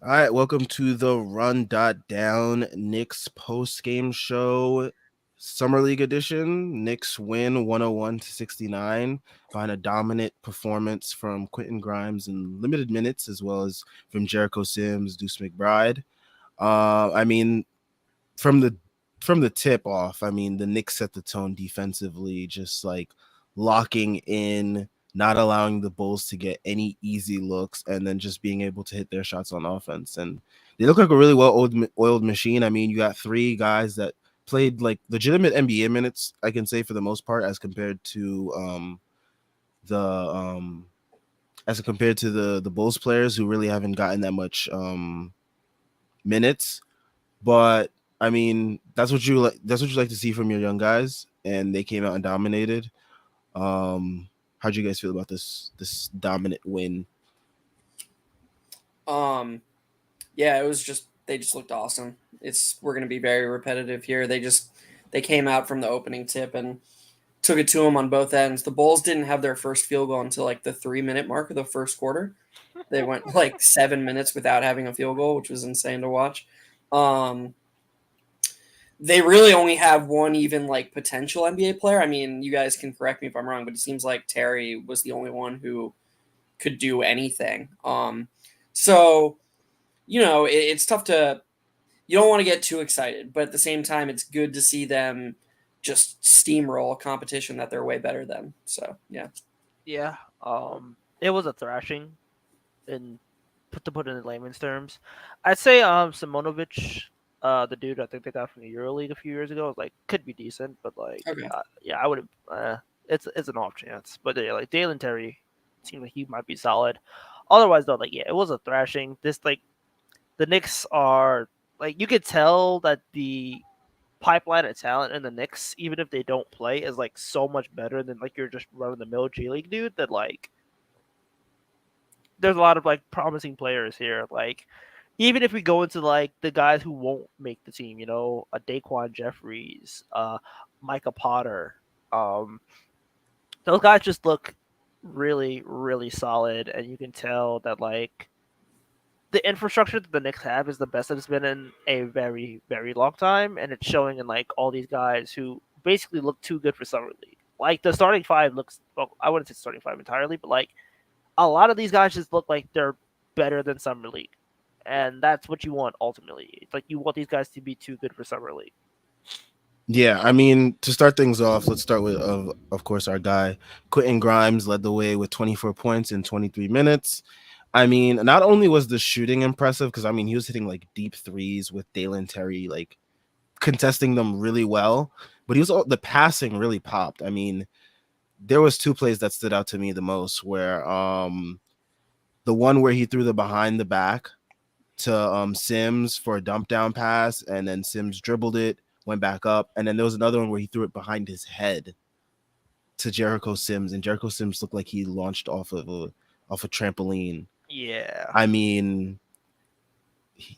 All right, welcome to the Run.Down Knicks post-game show, Summer League edition. Knicks win 101-69 behind a dominant performance from Quentin Grimes in limited minutes, as well as from Jericho Sims, Deuce McBride. I mean, from the from the tip off, I mean, the Knicks set the tone defensively, just like locking in, not allowing the Bulls to get any easy looks, and then just being able to hit their shots on offense. And they look like a really well-oiled machine. I mean, you got three guys that played like legitimate NBA minutes, I can say for the most part, as compared to the the Bulls players who really haven't gotten that much minutes. But I mean, that's what you like. That's what you like to see from your young guys, and they came out and dominated. How'd you guys feel about this dominant win? Um, yeah, it was just they just looked awesome. We're gonna be very repetitive here. They came out from the opening tip and took it to them on both ends. The Bulls didn't have their first field goal until like the 3 minute mark of the first quarter. They went like 7 minutes without having a field goal, which was insane to watch. Um, they really only have one even like potential NBA player. I mean, you guys can correct me if I'm wrong, but it seems like Terry was the only one who could do anything. So it's tough to. You don't want to get too excited, but at the same time, it's good to see them just steamroll a competition that they're way better than. So yeah. Yeah, it was a thrashing, in to put it in layman's terms. I'd say Simonovic, the dude I think they got from the EuroLeague a few years ago, was like could be decent, but like Okay. yeah, I would have. It's an off chance, but yeah, like Dalen Terry seemed like he might be solid. Otherwise, though, like yeah, it was a thrashing. This like the Knicks are like you could tell that the pipeline of talent in the Knicks, even if they don't play, is like so much better than like you're just running the mill G League dude. That like there's a lot of like promising players here. Like even if we go into like the guys who won't make the team, a Daquan Jeffries, Micah Potter, um, those guys just look really, really solid, and you can tell that like the infrastructure that the Knicks have is the best that it's been in a very, very long time, and it's showing in like all these guys who basically look too good for summer league. Like the starting five looks, well, I wouldn't say starting five entirely, but like a lot of these guys just look like they're better than summer league, and that's what you want ultimately. It's like you want these guys to be too good for summer league. Yeah, I mean, to start things off, let's start with of course our guy Quentin Grimes led the way with 24 points in 23 minutes. I mean, not only was the shooting impressive because I mean he was hitting like deep threes with Dalen Terry like contesting them really well, but the passing really popped. I mean, there was two plays that stood out to me the most where the one where he threw the behind the back to Sims for a dump down pass, and then Sims dribbled it, went back up, and then there was another one where he threw it behind his head to Jericho Sims, and Jericho Sims looked like he launched off a trampoline. Yeah, I mean,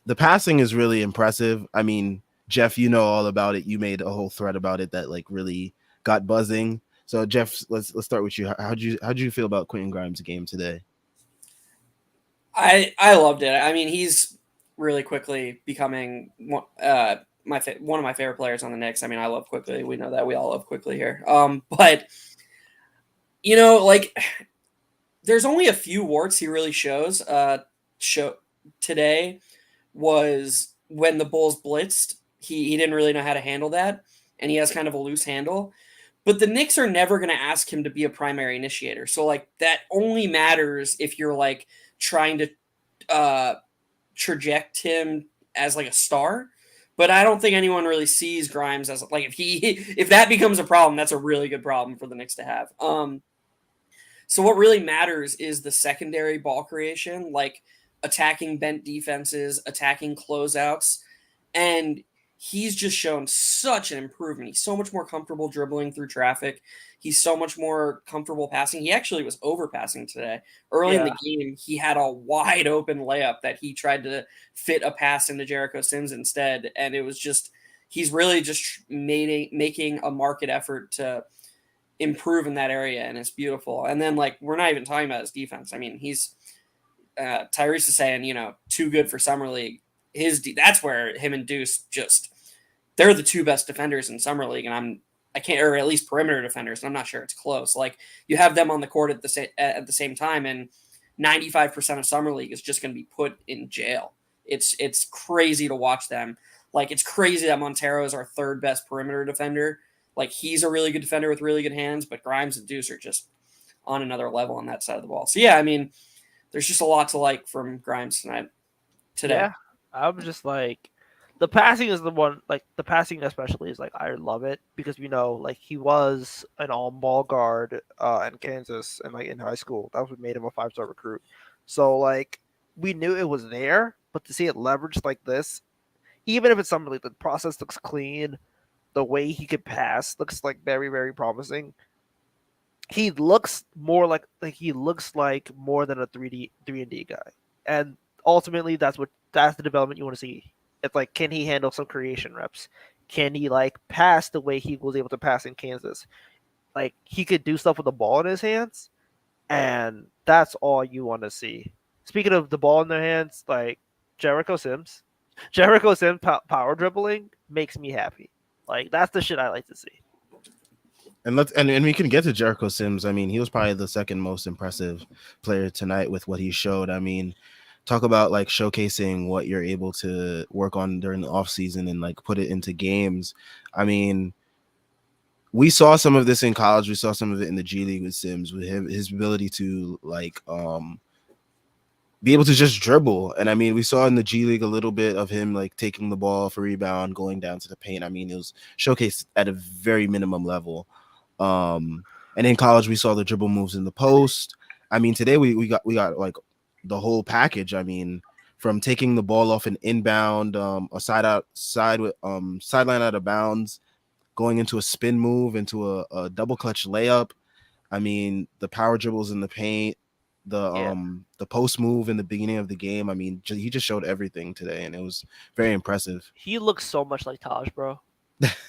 the passing is really impressive. I mean, Jeff, you know all about it. You made a whole thread about it that like really got buzzing. So Jeff, let's start with you. How'd you feel about Quentin Grimes' game today? I loved it. I mean, he's really quickly becoming one of my favorite players on the Knicks. I mean, I love quickly. We know that we all love quickly here. But like there's only a few warts he really shows. Show today was when the Bulls blitzed. He didn't really know how to handle that, and he has kind of a loose handle. But the Knicks are never going to ask him to be a primary initiator. So like that only matters if you're like trying to uh traject him as like a star. But I don't think anyone really sees Grimes as like if that becomes a problem, that's a really good problem for the Knicks to have. So what really matters is the secondary ball creation, like attacking bent defenses, attacking closeouts, and he's just shown such an improvement. He's so much more comfortable dribbling through traffic. He's so much more comfortable passing. He actually was overpassing today. Early in the yeah, game, he had a wide open layup that he tried to fit a pass into Jericho Sims instead, and it was just he's really just making a market effort to improve in that area, and it's beautiful. And then like we're not even talking about his defense. I mean, he's Tyrese is saying, too good for summer league. That's where him and Deuce they're the two best defenders in summer league, and I can't, or at least perimeter defenders, and I'm not sure it's close. Like, you have them on the court at the same time, and 95% of summer league is just going to be put in jail. It's crazy to watch them. Like, it's crazy that Montero is our third best perimeter defender. Like, he's a really good defender with really good hands, but Grimes and Deuce are just on another level on that side of the ball. So yeah, I mean, there's just a lot to like from Grimes today. Yeah, I'm just like, the passing is the one, like the passing especially is like, I love it because like he was an all-ball guard in Kansas and like in high school. That was what made him a 5-star recruit. So like we knew it was there, but to see it leveraged like this, even if it's something like the process looks clean, the way he could pass looks like very, very promising. He looks more like he looks like more than a 3 and D guy. And ultimately that's the development you want to see. It's like, can he handle some creation reps? Can he like pass the way he was able to pass in Kansas? Like, he could do stuff with the ball in his hands, and that's all you want to see. Speaking of the ball in their hands, like Jericho Sims power dribbling makes me happy. Like, that's the shit I like to see. And we can get to Jericho Sims. I mean, he was probably the second most impressive player tonight with what he showed. I mean, talk about like showcasing what you're able to work on during the off season and like put it into games. I mean, we saw some of this in college. We saw some of it in the G League with Sims, with his ability to like be able to just dribble. And I mean, we saw in the G League a little bit of him like taking the ball for rebound, going down to the paint. I mean, it was showcased at a very minimum level. And in college, we saw the dribble moves in the post. I mean, today we got like the whole package. I mean, from taking the ball off an inbound, a sideline out of bounds, going into a spin move, into a double clutch layup. I mean, the power dribbles in the paint, the post move in the beginning of the game. I mean, he just showed everything today, and it was very impressive. He looks so much like Taj, bro.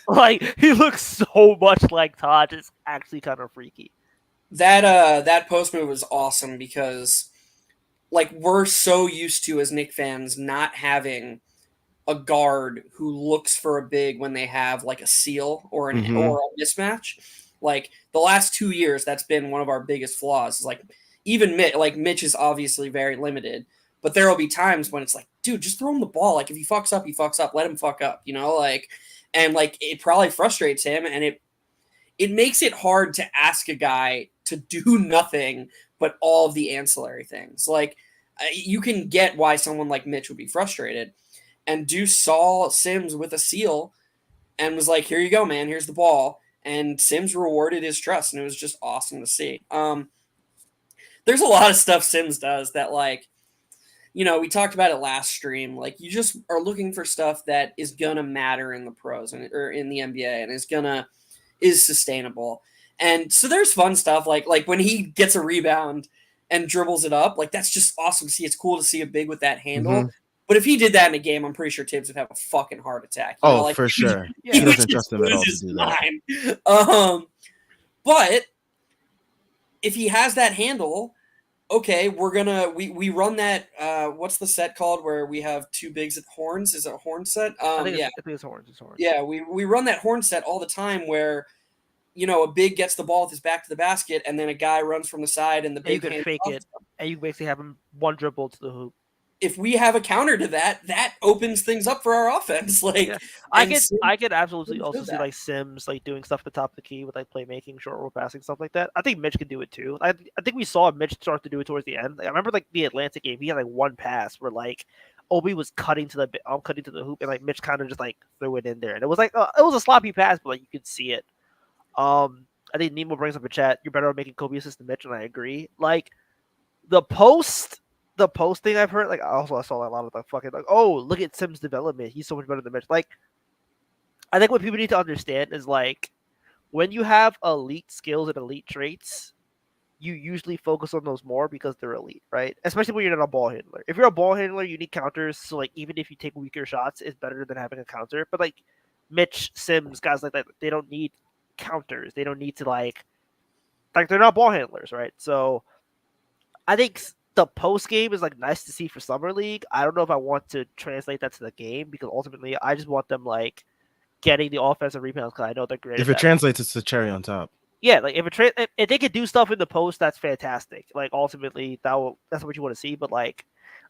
Like, he looks so much like Taj. It's actually kind of freaky. That post move was awesome because, like, we're so used to, as Knicks fans, not having a guard who looks for a big when they have like a seal or or a mismatch. Like, the last 2 years, that's been one of our biggest flaws. Like, even Mitch is obviously very limited, but there will be times when it's like, dude, just throw him the ball. Like, if he fucks up, he fucks up. Let him fuck up, like, and like, it probably frustrates him, and it makes it hard to ask a guy to do nothing but all of the ancillary things. Like, you can get why someone like Mitch would be frustrated. And Deuce saw Sims with a seal and was like, here you go, man. Here's the ball. And Sims rewarded his trust, and it was just awesome to see. There's a lot of stuff Sims does that, like, we talked about it last stream. Like, you just are looking for stuff that is going to matter in the pros or in the NBA and is sustainable. And so there's fun stuff like when he gets a rebound and dribbles it up. Like, that's just awesome to see. It's cool to see a big with that handle. Mm-hmm. But if he did that in a game, I'm pretty sure Tibbs would have a fucking heart attack. For sure. He doesn't trust him at all to do that. But if he has that handle, okay, we run that. What's the set called where we have two bigs at horns? Is it a horn set? I think it's horns. It's horns. Yeah, we run that horn set all the time where, a big gets the ball with his back to the basket, and then a guy runs from the side, and the big you can fake it, and you basically have him one dribble to the hoop. If we have a counter to that opens things up for our offense. Like, yeah. I could absolutely also see like Sims like doing stuff at the top of the key with like playmaking, short roll passing, stuff like that. I think Mitch can do it too. I think we saw Mitch start to do it towards the end. Like, I remember like the Atlanta game, he had like one pass where like Obi was cutting to the hoop, and like Mitch kind of just like threw it in there, and it was like it was a sloppy pass, but like you could see it. I think Nemo brings up a chat. You're better at making Kobe assist than Mitch, and I agree. Like the post thing I've heard, like I saw a lot of the fucking like, oh, look at Sims' development. He's so much better than Mitch. Like, I think what people need to understand is like when you have elite skills and elite traits, you usually focus on those more because they're elite, right? Especially when you're not a ball handler. If you're a ball handler, you need counters. So like even if you take weaker shots, it's better than having a counter. But like Mitch, Sims, guys like that, they don't need counters. They don't need to like they're not ball handlers, right? So I think the post game is like nice to see for summer league. I don't know if I want to translate that to the game because ultimately I just want them like getting the offensive rebounds because I know they're great If at it that. translates, it's the cherry on top. Yeah, like if they could do stuff in the post, that's fantastic. Like ultimately, that's what you want to see. But like,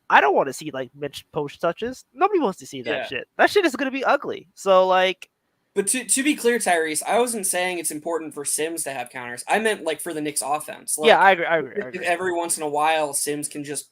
I don't want to see like Mitch post touches. Nobody wants to see that Yeah. shit. That shit is gonna be ugly. So like, But to be clear, Tyrese, I wasn't saying it's important for Sims to have counters. I meant like for the Knicks offense. yeah, Like I agree. I agree. I if agree. every once in a while Sims can just,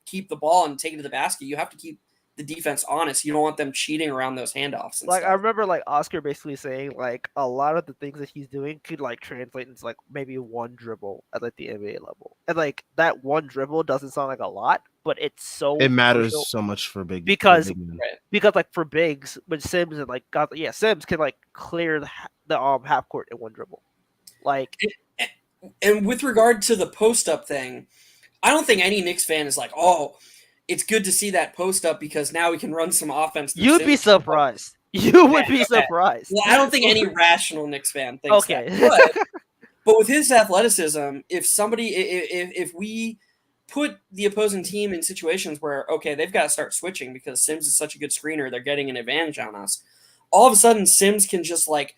keep the ball and take it to the basket, you have to keep the defense honest. You don't want them cheating around those handoffs and Like I stuff. remember like Oscar basically saying like a lot of the things that he's doing could like translate into like maybe one dribble at like the NBA level, and like that one dribble doesn't sound like a lot, but it's so It matters crucial so much for because big men. Right. because like for bigs, when Sims and like Sims can like clear the half court in one dribble. Like And with regard to the post up thing, I don't think any Knicks fan is like, oh, it's good to see that post up because now we can run some offense through you'd be Sims. surprised. You would be Okay. surprised. Well, I don't think any rational Knicks fan thinks that. Okay. But with his athleticism, if we put the opposing team in situations where they've got to start switching because Sims is such a good screener, they're getting an advantage on us. All of a sudden, Sims can just like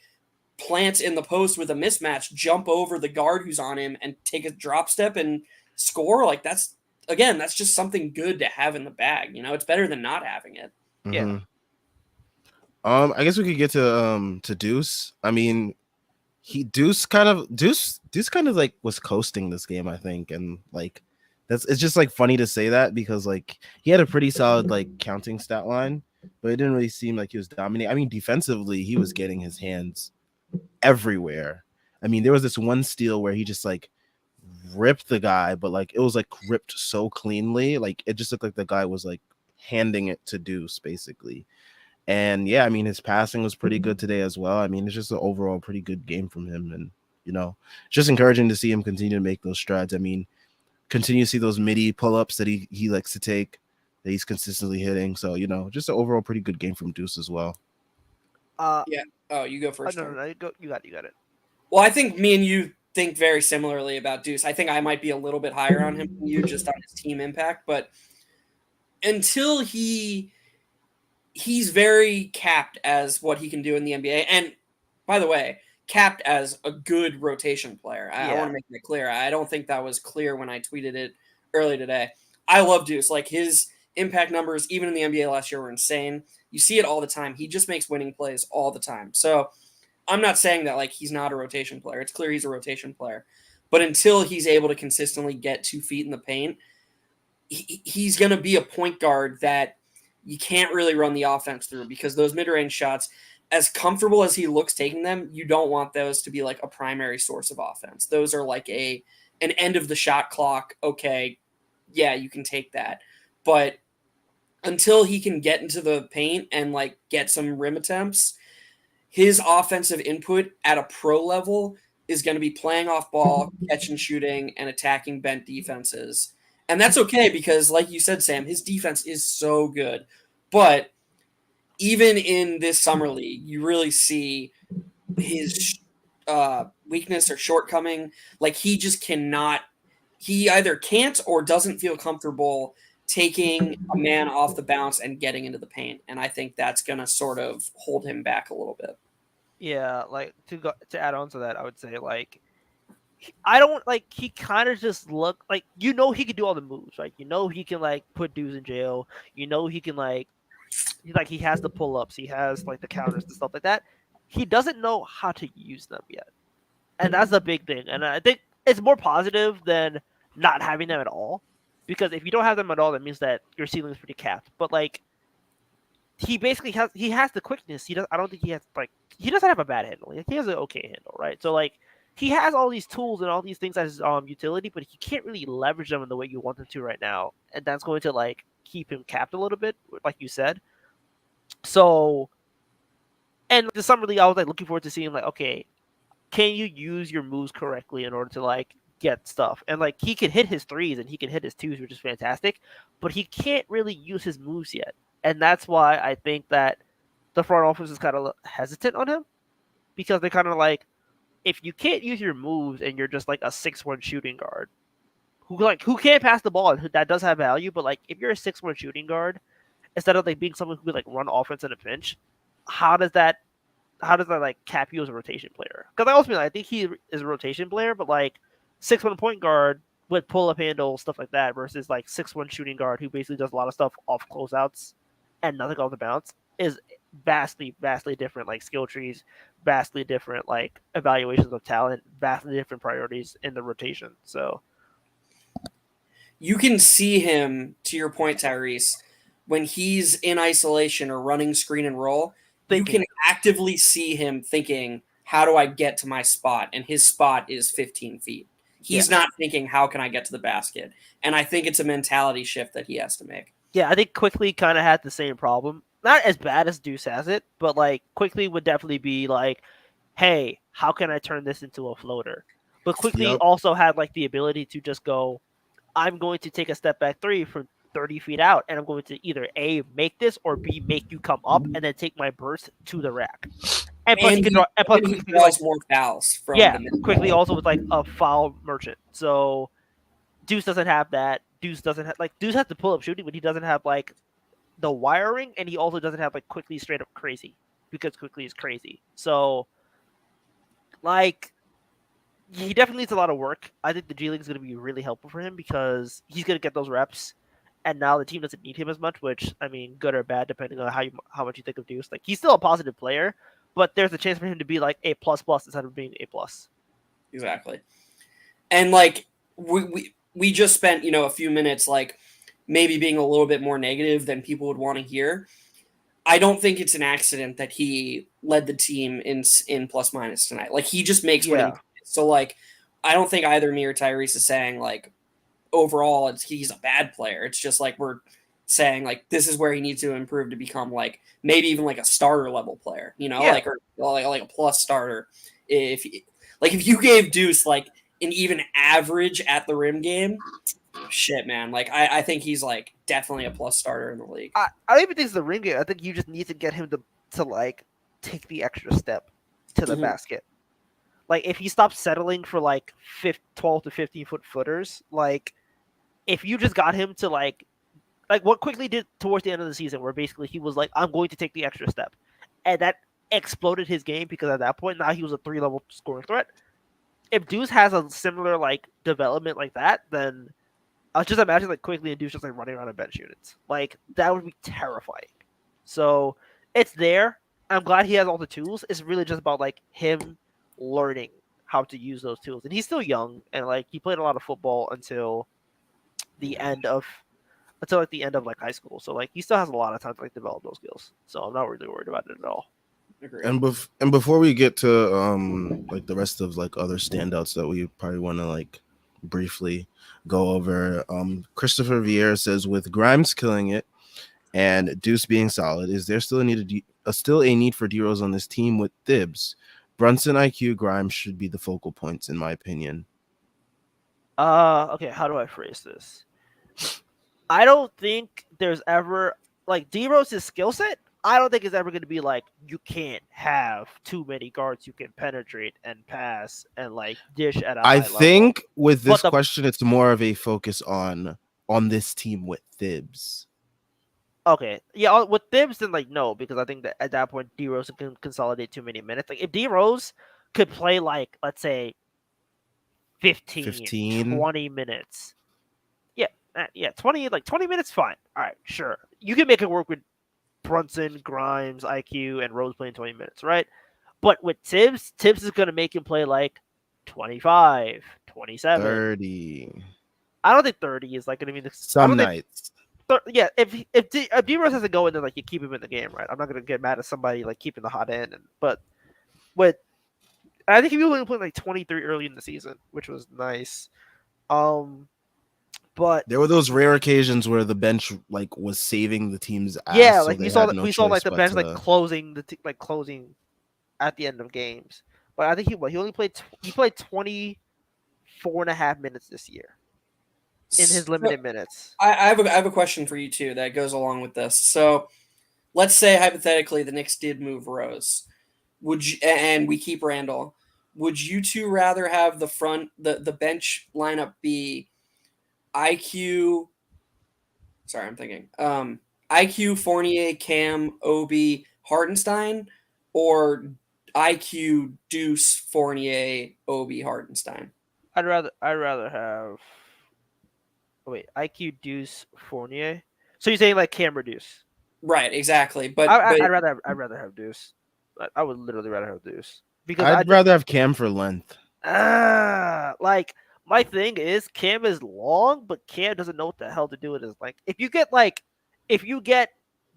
plant in the post with a mismatch, jump over the guard who's on him, and take a drop step and score. Like that's just something good to have in the bag. It's better than not having it. Yeah. Mm-hmm. I guess we could get to Deuce. I mean, Deuce kind of like was coasting this game, I think, and like it's just like funny to say that because like he had a pretty solid like counting stat line, but it didn't really seem like he was dominating. I mean, defensively, he was getting his hands everywhere. I mean, there was this one steal where he just like ripped the guy, but like it was like ripped so cleanly, like it just looked like the guy was like handing it to Deuce basically. And yeah, I mean, his passing was pretty good today as well. I mean, it's just an overall pretty good game from him. And, it's just encouraging to see him continue to make those strides. I mean, continue to see those midi pull-ups that he likes to take, that he's consistently hitting. So, just an overall pretty good game from Deuce as well. Yeah. Oh, you go first. No, you got it. Well, I think me and you think very similarly about Deuce. I think I might be a little bit higher on him than you just on his team impact, but until he's very capped as what he can do in the NBA. And by the way, capped as a good rotation player. I want to make that clear. I don't think that was clear when I tweeted it early today. I love Deuce. Like his impact numbers, even in the NBA last year, were insane. You see it all the time. He just makes winning plays all the time. So I'm not saying that like he's not a rotation player. It's clear he's a rotation player. But until he's able to consistently get 2 feet in the paint, he's going to be a point guard that you can't really run the offense through because those mid-range shots, as comfortable as he looks taking them, you don't want those to be like a primary source of offense. Those are like an end of the shot clock. Okay, yeah, you can take that. But until he can get into the paint and like get some rim attempts, his offensive input at a pro level is going to be playing off ball, catch and shooting, and attacking bent defenses. And that's okay because, like you said, Sam, his defense is so good. But even in this summer league, you really see his weakness or shortcoming. Like he just cannot. He either can't or doesn't feel comfortable taking a man off the bounce and getting into the paint. And I think that's going to sort of hold him back a little bit. Yeah, like to add on to that, I would say like I don't like he kind of just look like he can do all the moves, right? He can like put dudes in jail. He can he has the pull ups, he has like the counters and stuff like that. He doesn't know how to use them yet, and that's the big thing. And I think it's more positive than not having them at all, because if you don't have them at all, that means that your ceiling is pretty capped. But like he basically has the quickness. I don't think he doesn't have a bad handle. Like, he has an okay handle, right? So like he has all these tools and all these things as utility, but he can't really leverage them in the way you want them to right now, and that's going to like keep him capped a little bit, like you said. So, and the summer league, I was like looking forward to seeing like, okay, can you use your moves correctly in order to like get stuff? And like he can hit his threes and he can hit his twos, which is fantastic, but he can't really use his moves yet. And that's why I think that the front office is kind of hesitant on him, because they're kind of like, if you can't use your moves and you're just like a 6'1" shooting guard, who can't pass the ball and that does have value. But like if you're a 6'1" shooting guard, instead of like being someone who could like run offense in a pinch, how does that like cap you as a rotation player? Because ultimately I think he is a rotation player, but like 6'1" point guard with pull up handle stuff like that versus like 6'1" shooting guard who basically does a lot of stuff off closeouts and nothing off the bounce is vastly different like skill trees, vastly different like evaluations of talent, vastly different priorities in the rotation. So you can see him, to your point, Tyrese, when he's in isolation or running screen and roll, you can actively see him thinking, how do I get to my spot? And his spot is 15 feet. He's not thinking, how can I get to the basket? And I think it's a mentality shift that he has to make. Yeah, I think Quickly kind of had the same problem. Not as bad as Deuce has it, but like Quickly would definitely be like, hey, how can I turn this into a floater? But Quickly also had like the ability to just go, I'm going to take a step back three from 30 feet out, and I'm going to either A, make this, or B, make you come up and then take my burst to the rack. And plus, he could draw. And plus, he draws more fouls from the middle. Quickly also with like a foul merchant. So Deuce doesn't have that. Deuce doesn't have like Deuce has the pull up shooting, but he doesn't have like the wiring, and he also doesn't have like Quickly straight up crazy because Quickly is crazy. So like he definitely needs a lot of work. I think the G League is going to be really helpful for him because he's going to get those reps, and now the team doesn't need him as much. Which I mean, good or bad depending on how much you think of Deuce. Like he's still a positive player, but there's a chance for him to be like A++ instead of being A+. Exactly, and like we just spent a few minutes like maybe being a little bit more negative than people would want to hear. I don't think it's an accident that he led the team in plus minus tonight. Like he just makes winning plays. So like I don't think either me or Tyrese is saying like overall he's a bad player. It's just like we're saying like this is where he needs to improve to become like maybe even like a starter level player, like or like a plus starter. If you gave Deuce like an even average at the rim game, shit, man. Like I think he's like definitely a plus starter in the league. I don't even think it's the ring game. I think you just need to get him to like take the extra step to the basket. Like if he stops settling for like 12 to 15 footers, like if you just got him to like what Quickly did towards the end of the season, where basically he was like, I'm going to take the extra step, and that exploded his game because at that point now he was a 3-level scoring threat. If Deuce has a similar like development like that, then I was just imagine like Quickly and Deuce just like running around in bench units. Like that would be terrifying. So it's there. I'm glad he has all the tools. It's really just about like him learning how to use those tools. And he's still young, and like he played a lot of football until the end of like high school. So like he still has a lot of time to like develop those skills. So I'm not really worried about it at all. And before we get to like the rest of like other standouts that we probably want to like briefly go over, Christopher Vieira says, with Grimes killing it and Deuce being solid, is there still a need for D-Rose on this team with Thibs? Brunson, IQ, Grimes should be the focal points in my opinion. Okay, how do I phrase this? I don't think there's ever like D-Rose's skill set. I don't think it's ever going to be like you can't have too many guards you can penetrate and pass and like dish at a high level. I think with this question, it's more of a focus on this team with Thibs. Okay, yeah, with Thibs, then like no, because I think that at that point D-Rose can consolidate too many minutes. Like if D-Rose could play like let's say 15 20 minutes. Yeah, 20 minutes, fine. All right, sure. You can make it work with Brunson, Grimes, IQ, and Rose playing 20 minutes, right? But with Tibbs is going to make him play like 25, 27. 30. I don't think 30 is like going to be the... Some nights. Yeah, if D-Rose has to go in, then like you keep him in the game, right? I'm not going to get mad at somebody like keeping the hot end. But I think he was only playing like 23 early in the season, which was nice. But there were those rare occasions where the bench like was saving the team's ass. Yeah, like so we saw like the bench like closing at the end of games. But I think he only played 24 and a half minutes this year in his limited minutes. I have a question for you too that goes along with this. So let's say hypothetically the Knicks did move Rose, and we keep Randall. Would you two rather have the bench lineup be IQ. Sorry, I'm thinking. IQ, Fournier, Cam, Obi, Hardenstein, or IQ, Deuce, Fournier, Obi, Hardenstein. I'd rather have. Oh, wait, IQ Deuce Fournier. So you're saying like Cam Deuce? Right, exactly. I, But I I'd rather have Deuce. I would literally rather have Deuce because I I'd just rather have Cam for length. like my thing is Cam is long, but Cam doesn't know what the hell to do with his like. If you get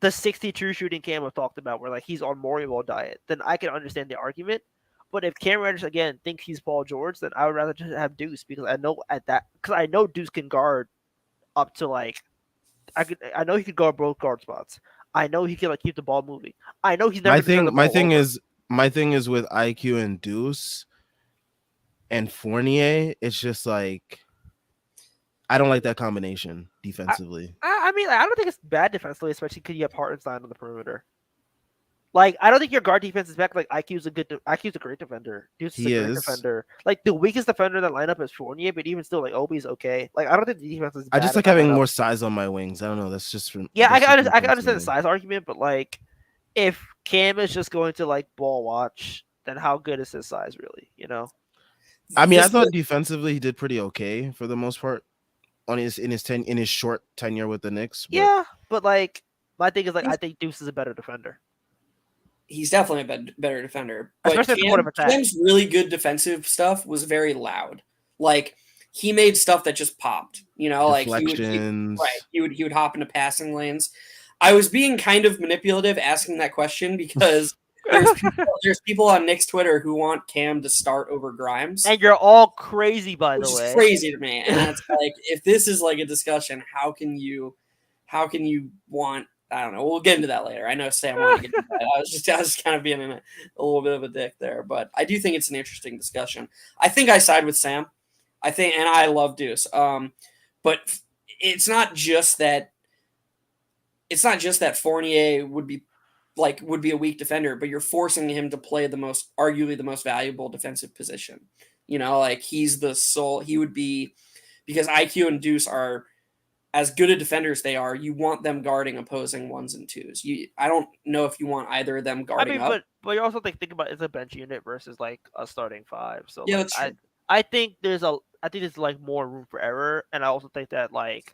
the 62 shooting Cam I've talked about, where like he's on Morial diet, then I can understand the argument. But if Cam Reddish again thinks he's Paul George, then I would rather just have Deuce because I know Deuce can guard up to like I know he could guard both guard spots. I know he can like keep the ball moving. I know he's never My gonna turn the thing, my ball thing over. is, my thing is with IQ and Deuce and Fournier. It's just like I don't like that combination defensively. I mean, I don't think it's bad defensively, especially because you have Hartenstein on the perimeter. Like, I don't think your guard defense is back. Like, IQ's a great defender. Deuce is a He great is. defender. Like, the weakest defender in that lineup is Fournier, but even still, like, Obi's okay. Like, I don't think the defense is I bad just in like that having lineup. more size on my wings. I don't know. Yeah, That's just me I can understand the personally. size argument, but like, if Cam is just going to like ball watch, then how good is his size really? You know? I mean, I this thought defensively he did pretty okay for the most part on in his short tenure with the Knicks, but Yeah, but like, my thing is like, I think Deuce is a better defender, he's definitely a better defender. But especially at the point of attack. Cam's really good defensive stuff was very loud. Like he made stuff that just popped. You know, like right. deflections. He would hop into passing lanes. I was being kind of manipulative asking that question because there's people on Knicks Twitter who want Cam to start over Grimes, And you're all crazy, by which the is way. crazy to me. And it's like if this is like a discussion, how can you want I don't know. We'll get into that later. I know Sam wanted to get into that. I was kind of being a little bit of a dick there, but I do think it's an interesting discussion. I think I side with Sam. I think, and I love Deuce. But it's not just that. It's not just that Fournier would be a weak defender, but you're forcing him to play arguably the most valuable defensive position. You know, like he's the sole. He would be because IQ and Deuce are as good a defenders they are, you want them guarding opposing ones and twos. I don't know if you want either of them I guarding mean, up. but you also think about it's a bench unit versus like a starting five. So Yeah, like that's true. I think there's like more room for error, and I also think that like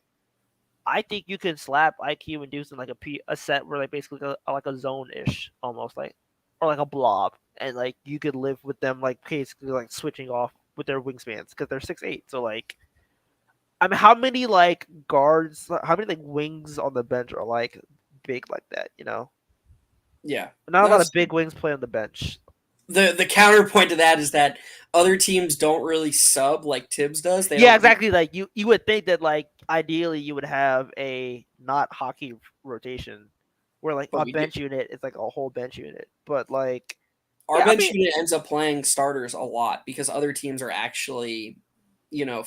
I think you can slap IQ and Deuce in like a set where like basically like a zone ish almost like or like a blob, and like you could live with them like basically like switching off with their wingspans because they're 6'8". So like I mean, how many like guards, how many like wings on the bench are like big like that? You know, Yeah, not a lot that's of big wings play on the bench. the counterpoint to that is that other teams don't really sub like Tibbs does. They Yeah, don't. exactly. Like you would think that like ideally you would have a not hockey rotation where like But a we do. bench unit is like a whole bench unit. But like Our yeah, I bench mean unit ends up playing starters a lot because other teams are actually, you know,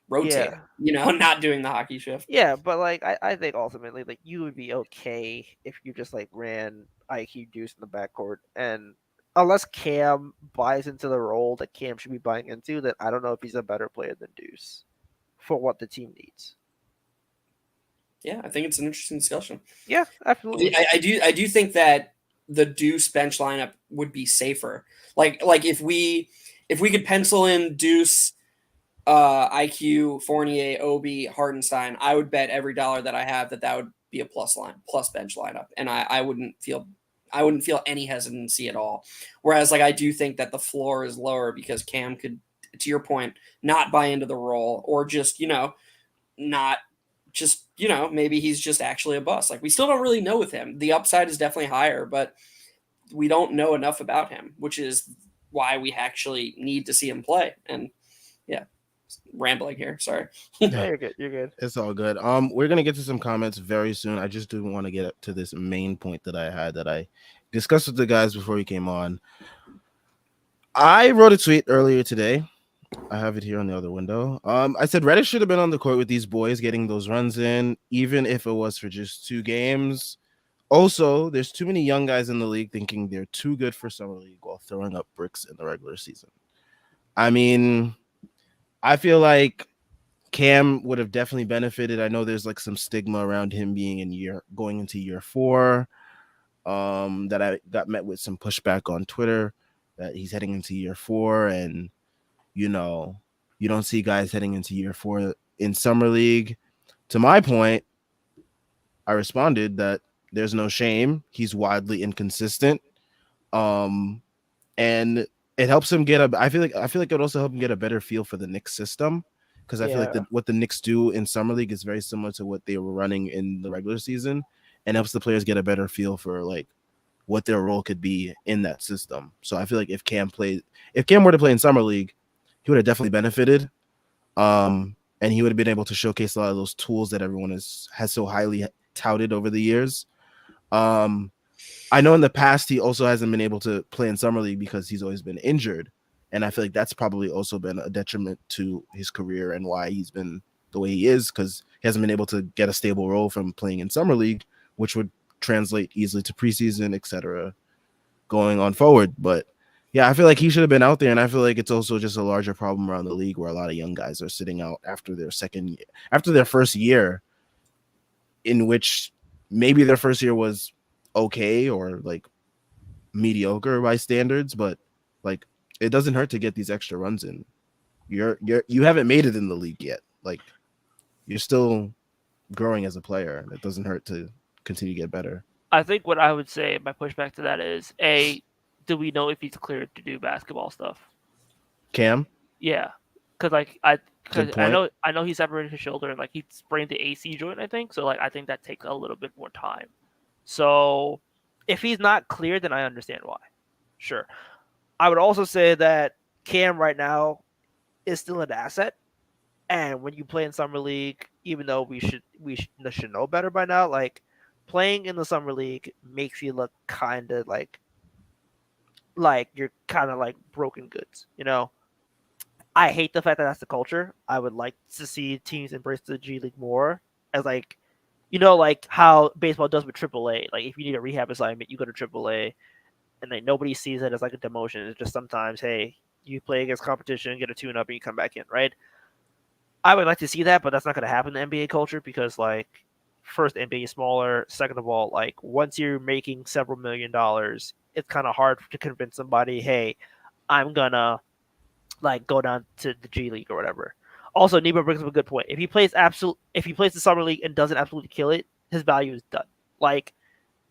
rotating. yeah. You know, not doing the hockey shift. Yeah, but like I think ultimately like you would be okay if you just like ran IQ Deuce in the backcourt and unless Cam buys into the role that Cam should be buying into, then I don't know if he's a better player than Deuce for what the team needs. Yeah, I think it's an interesting discussion. Yeah, absolutely. I do think that the Deuce bench lineup would be safer. Like if we could pencil in Deuce, IQ, Fournier, Obi, Hardenstein, I would bet every dollar that I have that would be a plus bench lineup, and I wouldn't feel any hesitancy at all. Whereas like I do think that the floor is lower because Cam could, to your point, not buy into the role or just not just maybe he's just actually a bust. Like we still don't really know with him. The upside is definitely higher, but we don't know enough about him, which is why we actually need to see him play. And yeah, rambling here. Sorry. No, you're good. You're good. It's all good. We're gonna get to some comments very soon. I just do want to get up to this main point that I had that I discussed with the guys before we came on. I wrote a tweet earlier today. I have it here on the other window. I said Reddish should have been on the court with these boys getting those runs in, even if it was for just 2 games. Also, there's too many young guys in the league thinking they're too good for summer league while throwing up bricks in the regular season. I mean, I feel like Cam would have definitely benefited. I know there's like some stigma around him being going into year 4. That I got met with some pushback on Twitter that he's heading into year 4, and you know, you don't see guys heading into year 4 in summer league. To my point, I responded that there's no shame. He's wildly inconsistent. Um, and it helps him get a. I feel like it would also help him get a better feel for the Knicks system, because I feel like Yeah. what the Knicks do in summer league is very similar to what they were running in the regular season, and helps the players get a better feel for like what their role could be in that system. So I feel like if Cam were to play in summer league, he would have definitely benefited. And he would have been able to showcase a lot of those tools that everyone has so highly touted over the years. Um, I know in the past he also hasn't been able to play in summer league because he's always been injured, and I feel like that's probably also been a detriment to his career and why he's been the way he is, because he hasn't been able to get a stable role from playing in summer league, which would translate easily to preseason, etc. going on forward. But yeah, I feel like he should have been out there, and I feel like it's also just a larger problem around the league where a lot of young guys are sitting out after their first year, in which maybe their first year was okay or like mediocre by standards, but like it doesn't hurt to get these extra runs in. You haven't made it in the league yet. Like you're still growing as a player, and it doesn't hurt to continue to get better. I think what I would say, my pushback to that is, do we know if he's cleared to do basketball stuff? Cam, Yeah, because good point. I know he separated his shoulder and like he sprained the AC joint, I think. So like I think that takes a little bit more time. So if he's not cleared, then I understand why. Sure. I would also say that Cam right now is still an asset, and when you play in summer league, even though we should know better by now, like playing in the summer league makes you look kind of like you're kind of like broken goods, you know. I hate the fact that that's the culture. I would like to see teams embrace the G League more, as like, like how baseball does with AAA. Like if you need a rehab assignment, you go to AAA, and like nobody sees it as like a demotion. It's just sometimes, hey, you play against competition, get a tune up, and you come back in, right? I would like to see that, but that's not going to happen in the NBA culture because, like, first, NBA is smaller. Second of all, like, once you're making several $1,000,000, it's kind of hard to convince somebody, hey, I'm gonna like go down to the G League or whatever. Also, Nebo brings up a good point. If he plays the summer league and doesn't absolutely kill it, his value is done. Like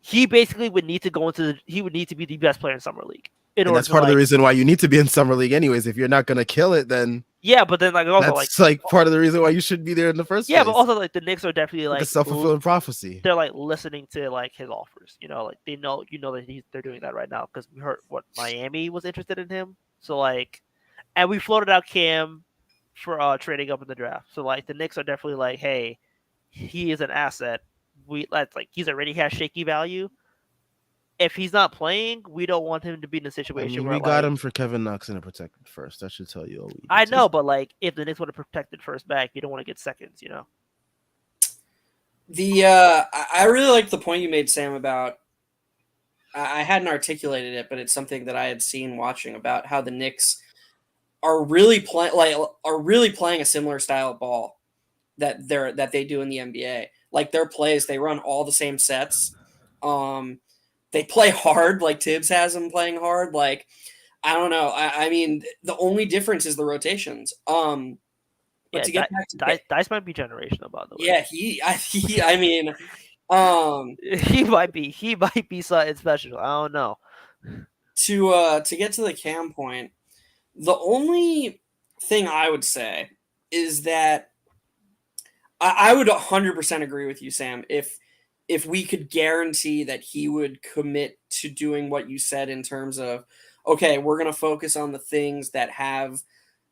he basically would need to he would need to be the best player in summer league in And order that's to part of the like. reason why you need to be in summer league anyways. If you're not gonna kill it, then Yeah, but then like also that's like part of the reason why you should be there in the first yeah, but place. also like the Knicks are definitely Like a like self-fulfilling prophecy. they're like listening to like his offers. Like they know that they're doing that right now because we heard what Miami was interested in him. So like, and we floated out Cam for trading up in the draft. So like the Knicks are definitely like, hey, he is an asset. That's like he's already has shaky value. If he's not playing, we don't want him to be in a I situation mean, where we got like him for Kevin Knox in a protected first. That should tell you all we I need to know, know. but like if the Knicks want to protect it first back, you don't want to get seconds. I really like the point you made, Sam, about I hadn't articulated it, but it's something that I had seen watching about how the Knicks are really playing a similar style of ball that they do in the NBA. Like their plays, they run all the same sets. They play hard, like Tibbs has them playing hard. Like I don't know. I mean, the only difference is the rotations. But Yeah, to get back to Dice might be generational, by the way. yeah, I mean, um, He might be something special. I don't know. to get to the Cam point, the only thing I would say is that I would 100% agree with you, Sam. If we could guarantee that he would commit to doing what you said in terms of, okay, we're going to focus on the things that have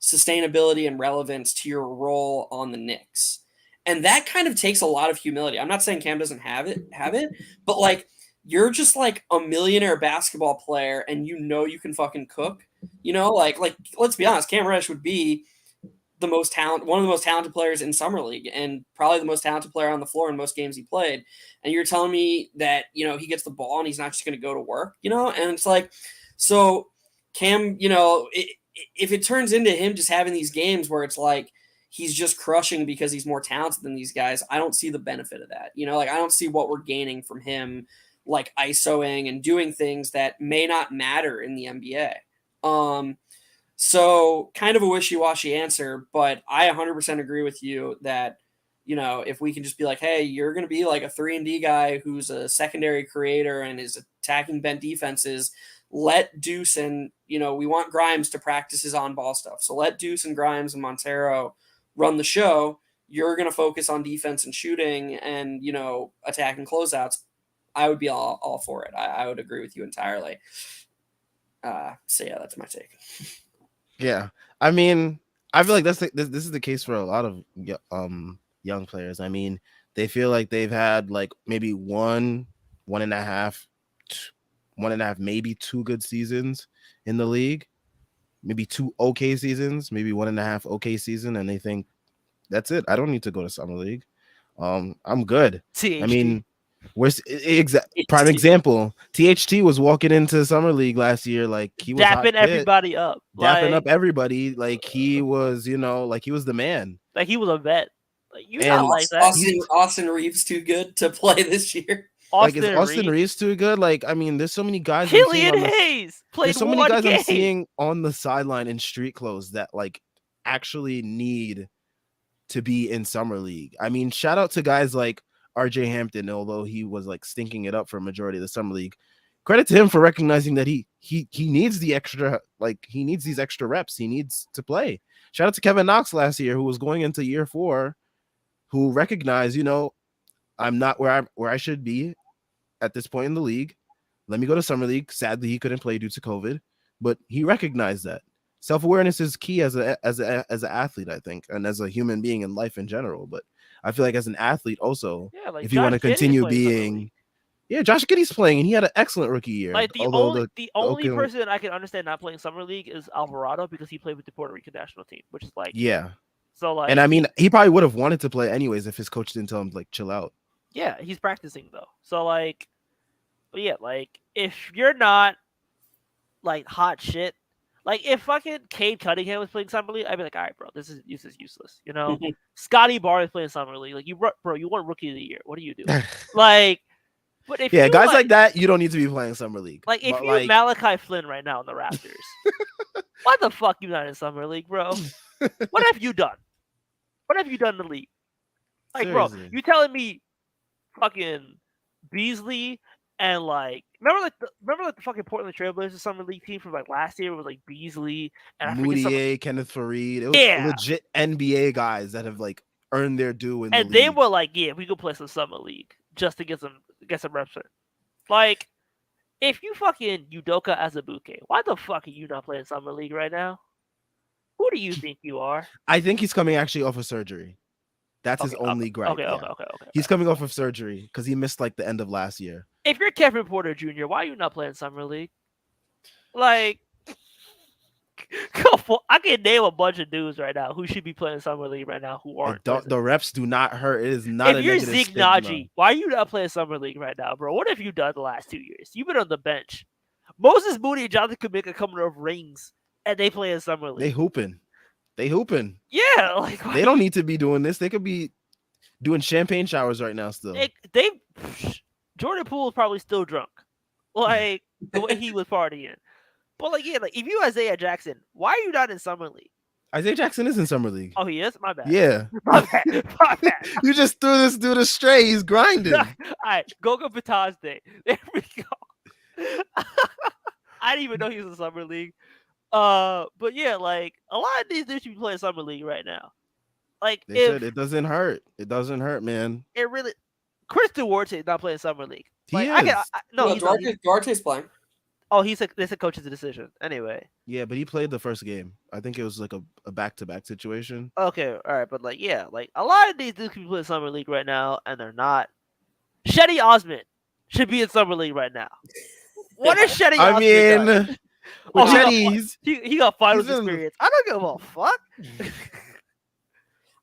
sustainability and relevance to your role on the Knicks. And that kind of takes a lot of humility. I'm not saying Cam doesn't have it, but like you're just like a millionaire basketball player and you can fucking cook. Like let's be honest, Cam Reddish would be one of the most talented players in summer league, and probably the most talented player on the floor in most games he played. And you're telling me that he gets the ball and he's not just going to go to work, And it's like, so Cam, if it turns into him just having these games where it's like he's just crushing because he's more talented than these guys, I don't see the benefit of that. Like I don't see what we're gaining from him, like ISOing and doing things that may not matter in the NBA. So kind of a wishy-washy answer, but I 100% agree with you that, if we can just be like, hey, you're going to be like a 3-and-D guy who's a secondary creator and is attacking bent defenses, let Deuce and, we want Grimes to practice his on-ball stuff. So let Deuce and Grimes and Montero run the show. You're going to focus on defense and shooting and, attacking closeouts. I would be all for it. I would agree with you entirely. So yeah, that's my take. Yeah, I mean, I feel like this is the case for a lot of young players. I mean, they feel like they've had like maybe one and a half, maybe 2 good seasons in the league, maybe 2 okay seasons, maybe 1.5 okay season, and they think that's it. I don't need to go to summer league. I'm good. THT. I mean, prime example. THT was walking into summer league last year like he was dapping everybody up, dapping up everybody like he was, like he was the man. Like he was a vet. Like you And not like that. Austin Reeves too good to play this year. Is Austin Reeves too good? Like, I mean, there's so many guys. Killian Hayes played. There's so many guys I'm seeing on the sideline in street clothes that like actually need to be in summer league. I mean, shout out to guys like RJ Hampton, although he was like stinking it up for a majority of the summer league. Credit to him for recognizing that he needs the extra, like he needs these extra reps. He needs to play. Shout out to Kevin Knox last year, who was going into year 4, who recognized, I'm not where I should be at this point in the league. Let me go to summer league. Sadly, he couldn't play due to COVID, but he recognized that. Self-awareness is key as an athlete, I think, and as a human being in life in general. But I feel like as an athlete also, like if you want to continue being, Josh Giddey's playing, and he had an excellent rookie year. Like the only person I can understand not playing summer league is Alvarado because he played with the Puerto Rican national team, which is like So like, and I mean, he probably would have wanted to play anyways if his coach didn't tell him like chill out. Yeah, he's practicing though. So like, but yeah, like if you're not like hot shit. Like, if fucking Cade Cunningham was playing Summer League, I'd be like, all right, bro, this is useless, Scotty Barnes playing Summer League. Like, you won Rookie of the Year. What do you do? Like, but if you, guys like that, you don't need to be playing Summer League. Like, if you're Malachi Flynn right now in the Raptors, why the fuck you not in Summer League, bro? What have you done? What have you done in the league? Like, seriously, bro, you telling me fucking Beasley and like remember the fucking Portland Trailblazers summer league team from like last year? It was like Beasley and Moutier, Kenneth Faried. It was legit NBA guys that have like earned their due in the league. And they were like, yeah, we could play some summer league just to get some reps in. Like, if you fucking Udoka Azubuike, why the fuck are you not playing summer league right now? Who do you think you are? I think he's coming actually off of surgery. That's his only gripe. Okay. He's coming off of surgery because he missed like the end of last year. If you're Kevin Porter Jr., why are you not playing summer league? Like, I can name a bunch of dudes right now who should be playing summer league right now who aren't. The reps do not hurt. It is not. If you're Zeke Naji, why are you not playing summer league right now, bro? What have you done the last 2 years? You've been on the bench. Moses Moody and Jonathan Kuminga coming off rings, and they play in summer league. They hooping. Yeah, like they don't need to be doing this. They could be doing champagne showers right now. Still, Jordan Poole is probably still drunk, like the way he was partying. But like, yeah, like if you Isaiah Jackson, why are you not in summer league? Isaiah Jackson is in summer league. Oh, he is. My bad. Yeah, my bad. You just threw this dude astray. He's grinding. All right, Goga Batajde. There we go. I didn't even know he was in summer league. But yeah, like a lot of these dudes should be playing summer league right now. Like they should. It doesn't hurt. It doesn't hurt, man. It really. Chris Duarte is not playing summer league. He like, is. Duarte's playing. Oh, they said coach's decision. Anyway. Yeah, but he played the first game. I think it was like a back-to-back situation. Okay, all right, but like, yeah, like a lot of these dudes can be playing summer league right now, and they're not. Shetty Osman should be in summer league right now. What is Shetty Osman done? He got finals experience. I don't give a fuck.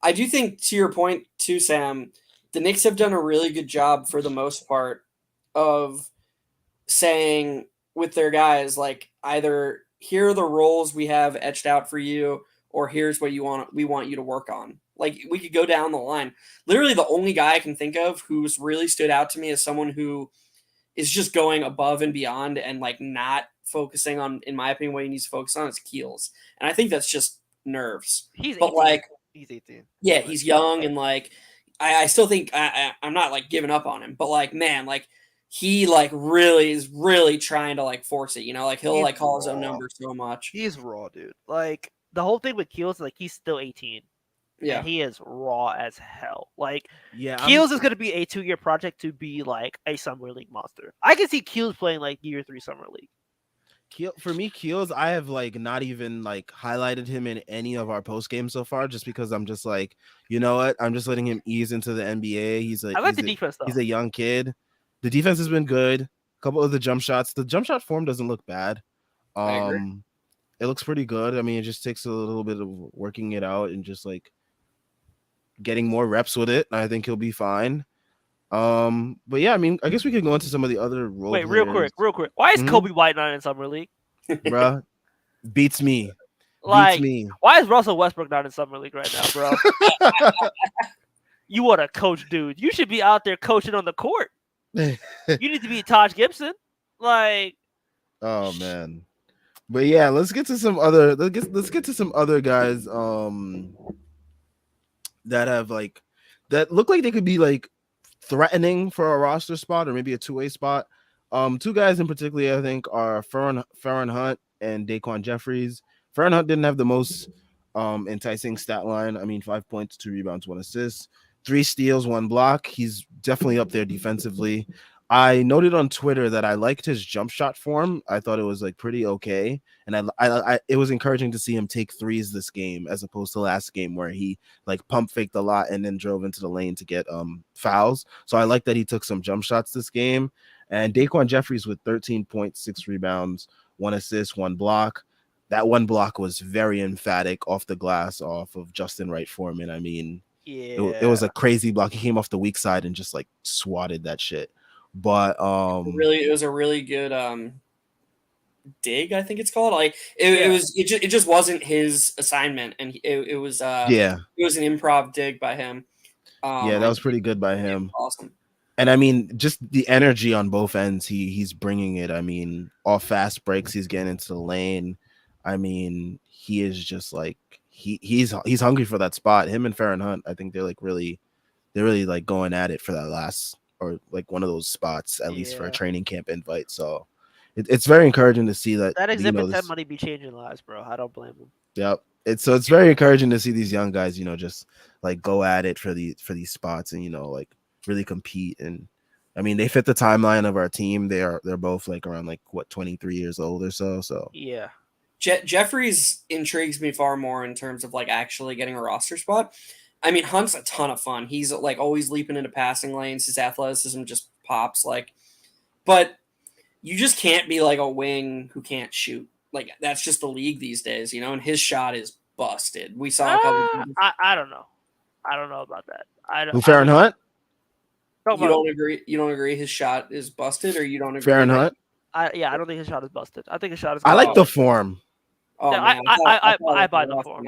I do think, to your point too, Sam, the Knicks have done a really good job for the most part of saying with their guys, like, either here are the roles we have etched out for you, or here's what we want you to work on. Like we could go down the line. Literally the only guy I can think of who's really stood out to me is someone who is just going above and beyond and like not focusing on, in my opinion, what he needs to focus on is Keels. And I think that's just nerves. He's 18. But like He's 18. yeah, he's young and like I still think I'm not like giving up on him, but like man, like he like really is really trying to like force it, you know, like he'll He's like call his own raw. number so much. He's raw, dude. Like the whole thing with Keels is like he's still 18. Yeah. And he is raw as hell. Like Yeah, Keels is gonna be a 2-year project to be like a summer league monster. I can see Keels playing like year 3 summer league. For me, Keels, I have like not even like highlighted him in any of our post games so far, just because I'm just like, you know what? I'm just letting him ease into the NBA. I like the defense though. He's a young kid. The defense has been good. A couple of the jump shots. The jump shot form doesn't look bad. I agree. It looks pretty good. I mean, it just takes a little bit of working it out and just like getting more reps with it. I think he'll be fine. But yeah, I mean, I guess we could go into some of the other role Wait, players. real quick. Why is Mhm. Kobe White not in summer league? Bruh, beats me. Like, Beats me. why is Russell Westbrook not in summer league right now, bro? You want to coach, dude? You should be out there coaching on the court. You need to be Taj Gibson. Like, Oh man. But yeah, let's get to some other let's get to some other guys that have like that look like they could be like threatening for a roster spot or maybe a two-way spot. Two guys in particular I think are Farron Hunt and Daquan Jeffries. Farron Hunt didn't have the most enticing stat line. I mean, 5 points, 2 rebounds, 1 assist, 3 steals, 1 block. He's definitely up there defensively. I noted on Twitter that I liked his jump shot form. I thought it was like pretty okay, and I it was encouraging to see him take threes this game as opposed to last game where he like pump faked a lot and then drove into the lane to get fouls. So I like that he took some jump shots this game. And Daquan Jeffries with 13 points, 6 rebounds, 1 assist, 1 block. That 1 block was very emphatic off the glass off of Justin Wright Foreman. I mean, yeah, it was a crazy block. He came off the weak side and just like swatted that shit. But really, it was a really good dig, I think it's called. Like it just wasn't his assignment, and it was it was an improv dig by him. Yeah, that was pretty good by him. Awesome. And I mean, just the energy on both ends, he's bringing it. I mean, off fast breaks, he's getting into the lane. I mean, he is just like he's hungry for that spot. Him and Farron Hunt, I think they're really like going at it for that last or like one of those spots at least for a training camp invite. So it's very encouraging to see that Exhibit 10 money be changing lives, bro. I don't blame him. Yep. It's very encouraging to see these young guys, just like go at it for these spots and like really compete. And I mean, they fit the timeline of our team. They're both like around like what 23 years old or so. So yeah. Jeffries intrigues me far more in terms of like actually getting a roster spot. I mean, Hunt's a ton of fun. He's like always leaping into passing lanes. His athleticism just pops. Like, but you just can't be like a wing who can't shoot. Like that's just the league these days, And his shot is busted. We saw a couple. I don't know. I don't know about that. Who Farron Hunt? You don't agree? You don't agree his shot is busted, or you don't agree? Farron Hunt? I don't think his shot is busted. I think his shot is. I like the form. Oh, yeah, man. I buy the form.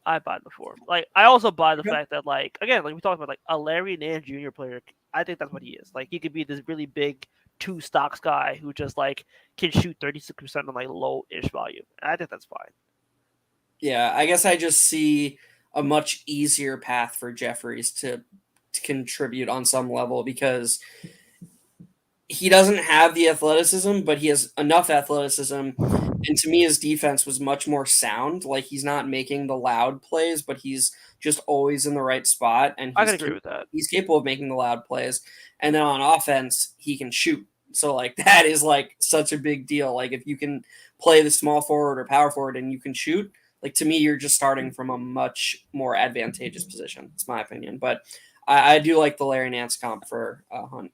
I buy the form. Like I also buy the fact that like again, like we talked about, like a Larry Nance Jr. player. I think that's what he is. Like he could be this really big 2 stocks guy who just like can shoot 36% on like low-ish volume. And I think that's fine. Yeah, I guess I just see a much easier path for Jeffries to contribute on some level because he doesn't have the athleticism, but he has enough athleticism. And to me, his defense was much more sound. Like he's not making the loud plays, but he's just always in the right spot. And I can agree with that. He's capable of making the loud plays. And then on offense, he can shoot. So like that is like such a big deal. Like if you can play the small forward or power forward and you can shoot, like to me, you're just starting from a much more advantageous position. It's my opinion. But I do like the Larry Nance comp for Hunt.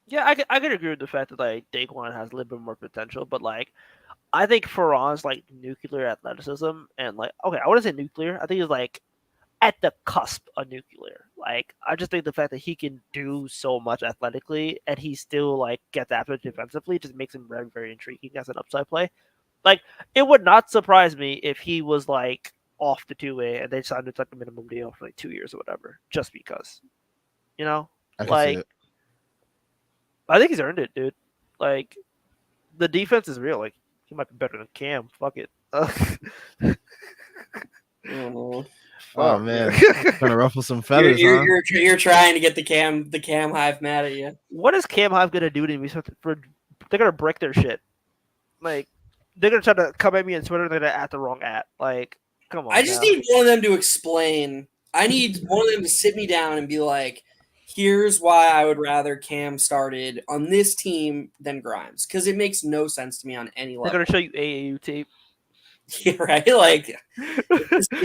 Yeah, I could agree with the fact that like Daquan has a little bit more potential, but like I think Farron's like nuclear athleticism and like okay, I wouldn't say nuclear. I think he's like at the cusp of nuclear. Like I just think the fact that he can do so much athletically and he still like gets after it defensively just makes him very, very intriguing as an upside play. Like it would not surprise me if he was like off the two-way, and they signed like a minimum deal for like 2 years or whatever, just because. You know, I can see it. I think he's earned it, dude. Like, the defense is real. Like, he might be better than Cam. Fuck it. Oh, Oh fuck, man, man. trying to ruffle some feathers, huh? You're trying to get the Cam Hive mad at you. What is Cam Hive gonna do to me? They're gonna break their shit. Like, they're gonna try to come at me on Twitter. They're gonna at the wrong at. Like, come on. I just need one of them to explain. I need one of them to sit me down and be like, here's why I would rather Cam started on this team than Grimes, because it makes no sense to me on any They're level. gonna show you AAU tape. Yeah, right? Like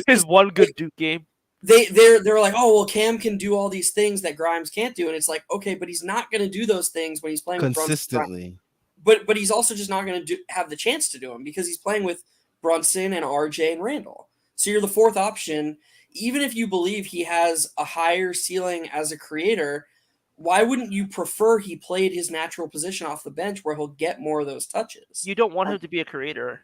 His one good Duke game. they're like, oh well, Cam can do all these things that Grimes can't do, and it's like, okay, but he's not going to do those things when he's playing with Consistently. Brunson. But he's also just not going to have the chance to do them because he's playing with Brunson and RJ and Randall. So you're the fourth option. Even if you believe he has a higher ceiling as a creator, why wouldn't you prefer he played his natural position off the bench where he'll get more of those touches? You don't want him to be a creator.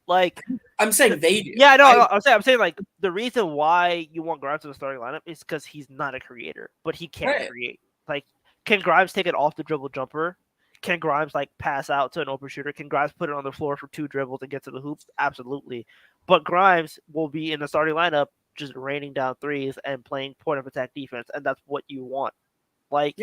Like, I'm saying they do. Yeah, no, I'm saying like the reason why you want Grimes in the starting lineup is because he's not a creator, but he can create. Like, can Grimes take it off the dribble jumper? Can Grimes like pass out to an open shooter? Can Grimes put it on the floor for 2 dribbles and get to the hoops? Absolutely. But Grimes will be in the starting lineup just raining down threes and playing point of attack defense, and that's what you want. Like,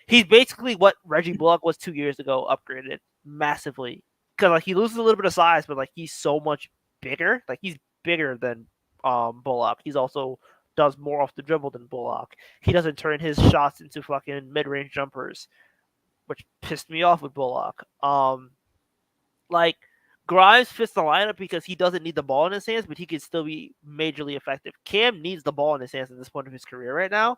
he's basically what Reggie Bullock was 2 years ago, upgraded massively. Because like he loses a little bit of size, but like he's so much bigger. Like he's bigger than Bullock. He's also does more off the dribble than Bullock. He doesn't turn his shots into fucking mid-range jumpers, which pissed me off with Bullock. Like Grimes fits the lineup because he doesn't need the ball in his hands, but he can still be majorly effective. Cam needs the ball in his hands at this point of his career right now,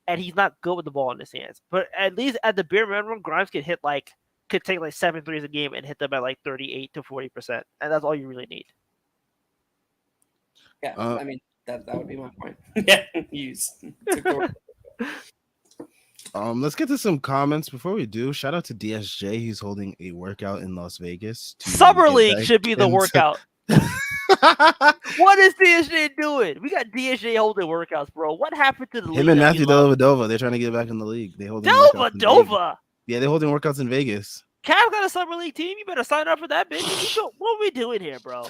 and he's not good with the ball in his hands. But at least at the bare minimum, Grimes could take like 7 threes a game and hit them at like 38 to 40%, and that's all you really need. Yeah, I mean that would be my point. Yeah, let's get to some comments before we do. Shout out to DSJ. He's holding a workout in Las Vegas. Summer League should be the workout. What is DSJ doing? We got DSJ holding workouts, bro. What happened to the league? Him and Matthew Dellavedova. They're trying to get back in the league. They holding Dellavedova. Yeah, they're holding workouts in Vegas. Cav got a summer league team. You better sign up for that, bitch. What are we doing here, bro?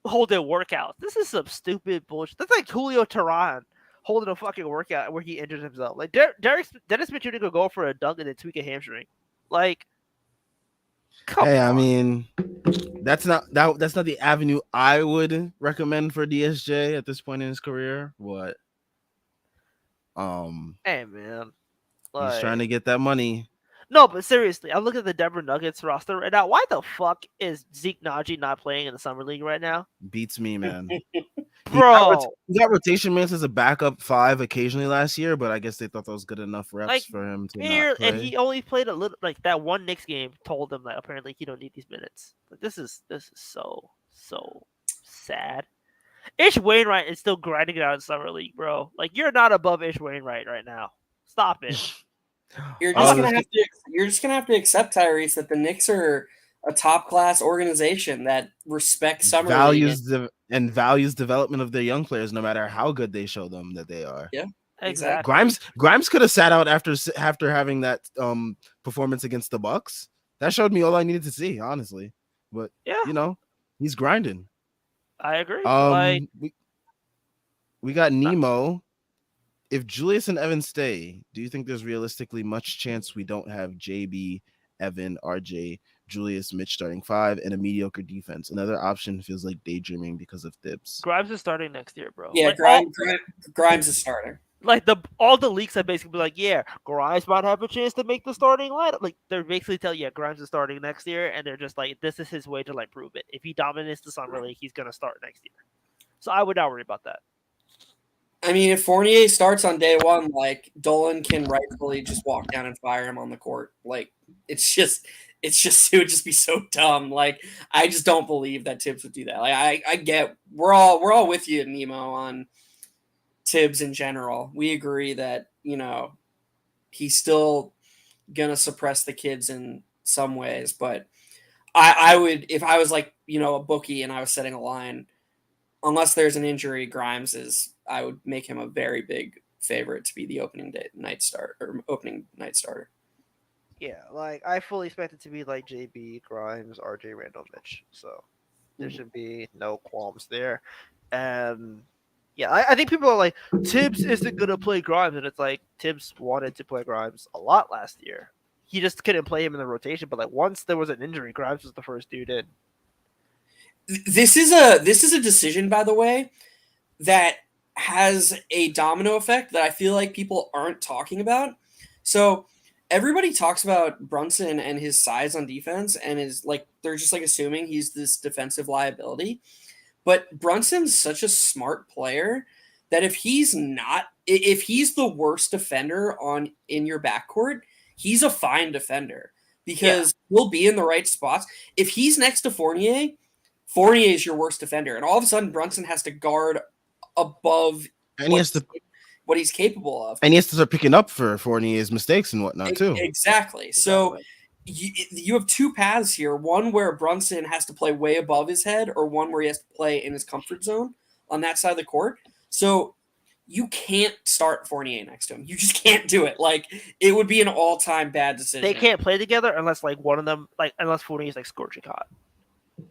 Holding workouts. This is some stupid bullshit. That's like Julio Teheran holding a fucking workout where he injured himself. Like Dennis Smith Jr. could go for a dunk and then tweak a hamstring. Like, come on. I mean, that's not the avenue I would recommend for DSJ at this point in his career. What? Hey man, he's trying to get that money. No, but seriously, I'm looking at the Denver Nuggets roster right now. Why the fuck is Zeke Naji not playing in the summer league right now? Beats me, man. Bro, he got rotation minutes as a backup 5 occasionally last year, but I guess they thought that was good enough reps for him to not play. And he only played a little. Like that one Knicks game told him that apparently he don't need these minutes. Like this is so sad. Ish Wainwright is still grinding it out in summer league, bro. Like you're not above Ish Wainwright right now. Stop it. You're just gonna have to accept, Tyrese, that the Knicks are a top class organization that respects summer values values development of their young players, no matter how good they show them that they are. Yeah, exactly. Grimes could have sat out after having that performance against the Bucks. That showed me all I needed to see, honestly. But he's grinding. I agree. We got Nemo. If Julius and Evan stay, do you think there's realistically much chance we don't have JB, Evan, RJ, Julius, Mitch starting 5 and a mediocre defense? Another option feels like daydreaming because of Thibs. Grimes is starting next year, bro. Yeah, Grimes is starting. Like all the leaks have basically been like, yeah, Grimes might have a chance to make the starting lineup. Like they're basically telling you, Grimes is starting next year, and they're just like, this is his way to like prove it. If he dominates the summer league, he's gonna start next year. So I would not worry about that. I mean, if Fournier starts on day one, like Dolan can rightfully just walk down and fire him on the court. Like it would just be so dumb. Like I just don't believe that Tibbs would do that. Like I get we're all with you, Nemo, on Tibbs in general. We agree that he's still gonna suppress the kids in some ways, but I would, if I was like a bookie and I was setting a line unless there's an injury, I would make him a very big favorite to be the opening night starter. Yeah, like I fully expect it to be like JB, Grimes, RJ, Randall, Mitch. So there should be no qualms there. And yeah, I think people are like, Tibbs isn't gonna play Grimes, and it's like Tibbs wanted to play Grimes a lot last year. He just couldn't play him in the rotation. But like once there was an injury, Grimes was the first dude in. This is a decision, by the way, that has a domino effect that I feel like people aren't talking about. So everybody talks about Brunson and his size on defense, and is like they're just like assuming he's this defensive liability. But Brunson's such a smart player that if he's the worst defender in your backcourt, he's a fine defender because he'll be in the right spots. If he's next to Fournier, Fournier is your worst defender, and all of a sudden Brunson has to guard above And he has to, what he's capable of. and he has to start picking up for Fournier's mistakes and whatnot too. Exactly. So you have two paths here: one where Brunson has to play way above his head, or one where he has to play in his comfort zone on that side of the court. So you can't start Fournier next to him. You just can't do it. Like it would be an all-time bad decision. They can't play together unless like one of them, like unless Fournier's like scorching hot.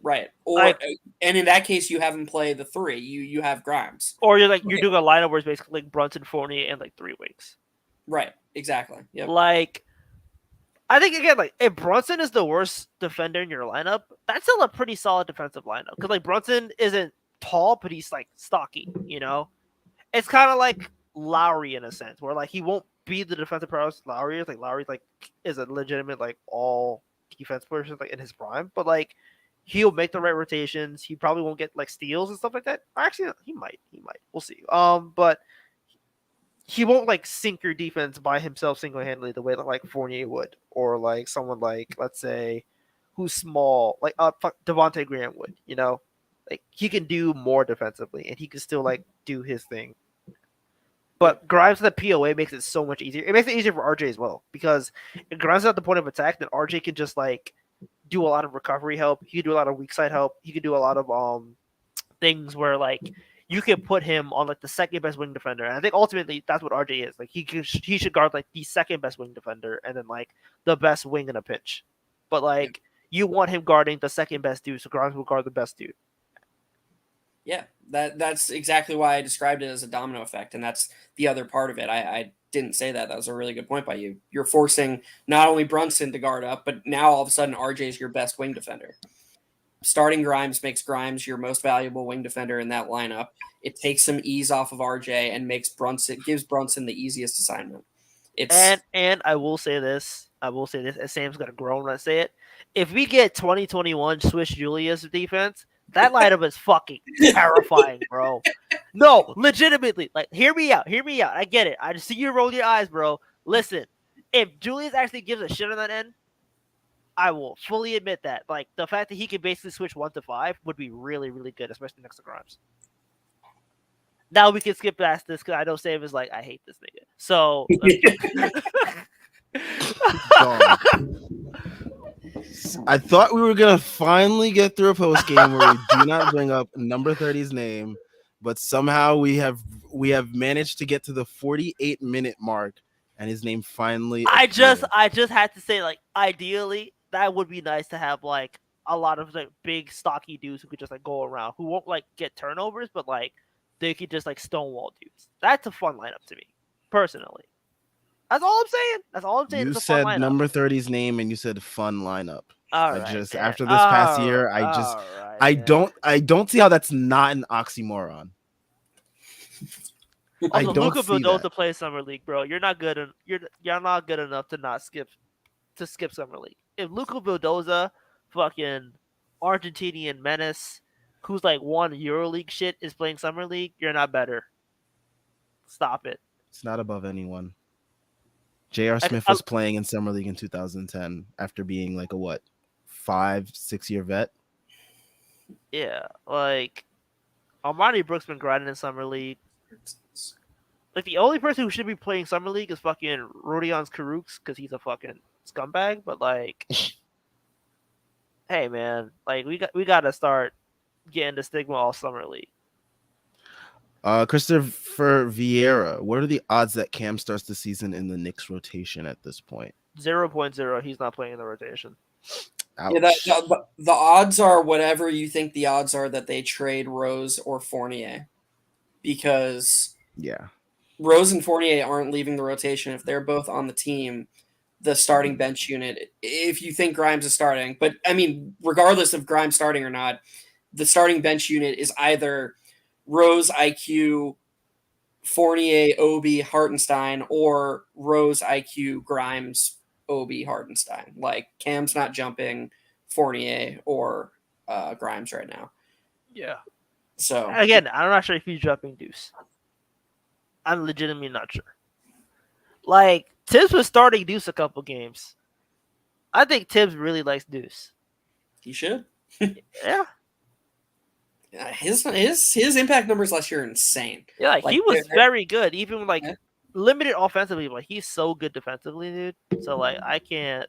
Right. Or and in that case, you have him play the three. You have Grimes. Or you're doing a lineup where it's basically like Brunson, Fournier, and like three wings. Right. Exactly. Yep. Like, I think again, like if Brunson is the worst defender in your lineup, that's still a pretty solid defensive lineup. Because like Brunson isn't tall, but he's like stocky. You know, it's kind of like Lowry in a sense, where like he won't be the defensive prowess Lowry is. Like Lowry like is a legitimate like all defense person like in his prime, but like. He'll make the right rotations. He probably won't get like steals and stuff like that. Actually, he might. We'll see. But he won't like sink your defense by himself single-handedly the way that like Fournier would, or like someone like let's say who's small, like Devontae Graham would. You know, like he can do more defensively and he can still like do his thing. But Grimes at the POA makes it so much easier. It makes it easier for RJ as well because if Grimes is at the point of attack, then RJ can just like do a lot of recovery help. He can do a lot of weak side help. He can do a lot of things where like you can put him on like the second best wing defender. And I think ultimately that's what RJ is. Like he should guard like the second best wing defender and then like the best wing in a pinch. But like you want him guarding the second best dude, so Grimes will guard the best dude. Yeah, that's exactly why I described it as a domino effect, and that's the other part of it. I didn't say that. That was a really good point by you. You're forcing not only Brunson to guard up, but now all of a sudden RJ is your best wing defender. Starting Grimes makes Grimes your most valuable wing defender in that lineup. It takes some ease off of RJ and gives Brunson the easiest assignment. And I will say this. As Sam's gonna groan when I say it. If we get 2021 Swiss Julius defense, that lineup is fucking terrifying, bro. No, legitimately. Like, hear me out. I get it. I just see you roll your eyes, bro. Listen, if Julius actually gives a shit on that end, I will fully admit that. Like, the fact that he can basically switch 1 to 5 would be really, really good, especially next to Grimes. Now we can skip past this because I know Sam is like, I hate this nigga. So, I thought we were gonna finally get through a post game where we do not bring up number 30's name, but somehow we have managed to get to the 48-minute mark, and his name finally. I just had to say, like, ideally that would be nice to have like a lot of like big stocky dudes who could just like go around who won't like get turnovers, but like they could just like stonewall dudes. That's a fun lineup to me, personally. That's all I'm saying. You it's a fun said lineup. number 30's name and you said fun lineup. All After this man. past year, I don't see how that's not an oxymoron. Also, Luka Vildoza plays summer league, bro. You're not good. You're not good enough to skip summer league. If Luka Vildoza, fucking Argentinian menace, who's like won EuroLeague shit, is playing summer league, you're not better. Stop it. It's not above anyone. J.R. Smith was playing in summer league in 2010 after being like a 5-6 year vet. Yeah, like Armani Brooks been grinding in summer league. Like the only person who should be playing summer league is fucking Rodions Karuks because he's a fucking scumbag. But like, hey man, like we got to start getting the stigma off summer league. Christopher Vieira, what are the odds that Cam starts the season in the Knicks rotation at this point? 0.0. He's not playing in the rotation. Yeah, Ouch. the odds are whatever you think the odds are that they trade Rose or Fournier, because Yeah. Rose and Fournier aren't leaving the rotation if they're both on the team. The starting bench unit, if you think Grimes is starting, but I mean, regardless of Grimes starting or not, the starting bench unit is either Rose, IQ, Fournier, Obi, Hartenstein, or Rose, IQ, Grimes, Obi, Hartenstein. Like, Cam's not jumping Fournier or Grimes right now. Yeah. So Again, I'm not sure if he's dropping Deuce. I'm legitimately not sure. Like, Tibbs was starting Deuce a couple games. I think Tibbs really likes Deuce. he should. Yeah. His impact numbers last year are insane. Yeah, like, he was very good, even like Yeah. limited offensively, but he's so good defensively, dude. So like I can't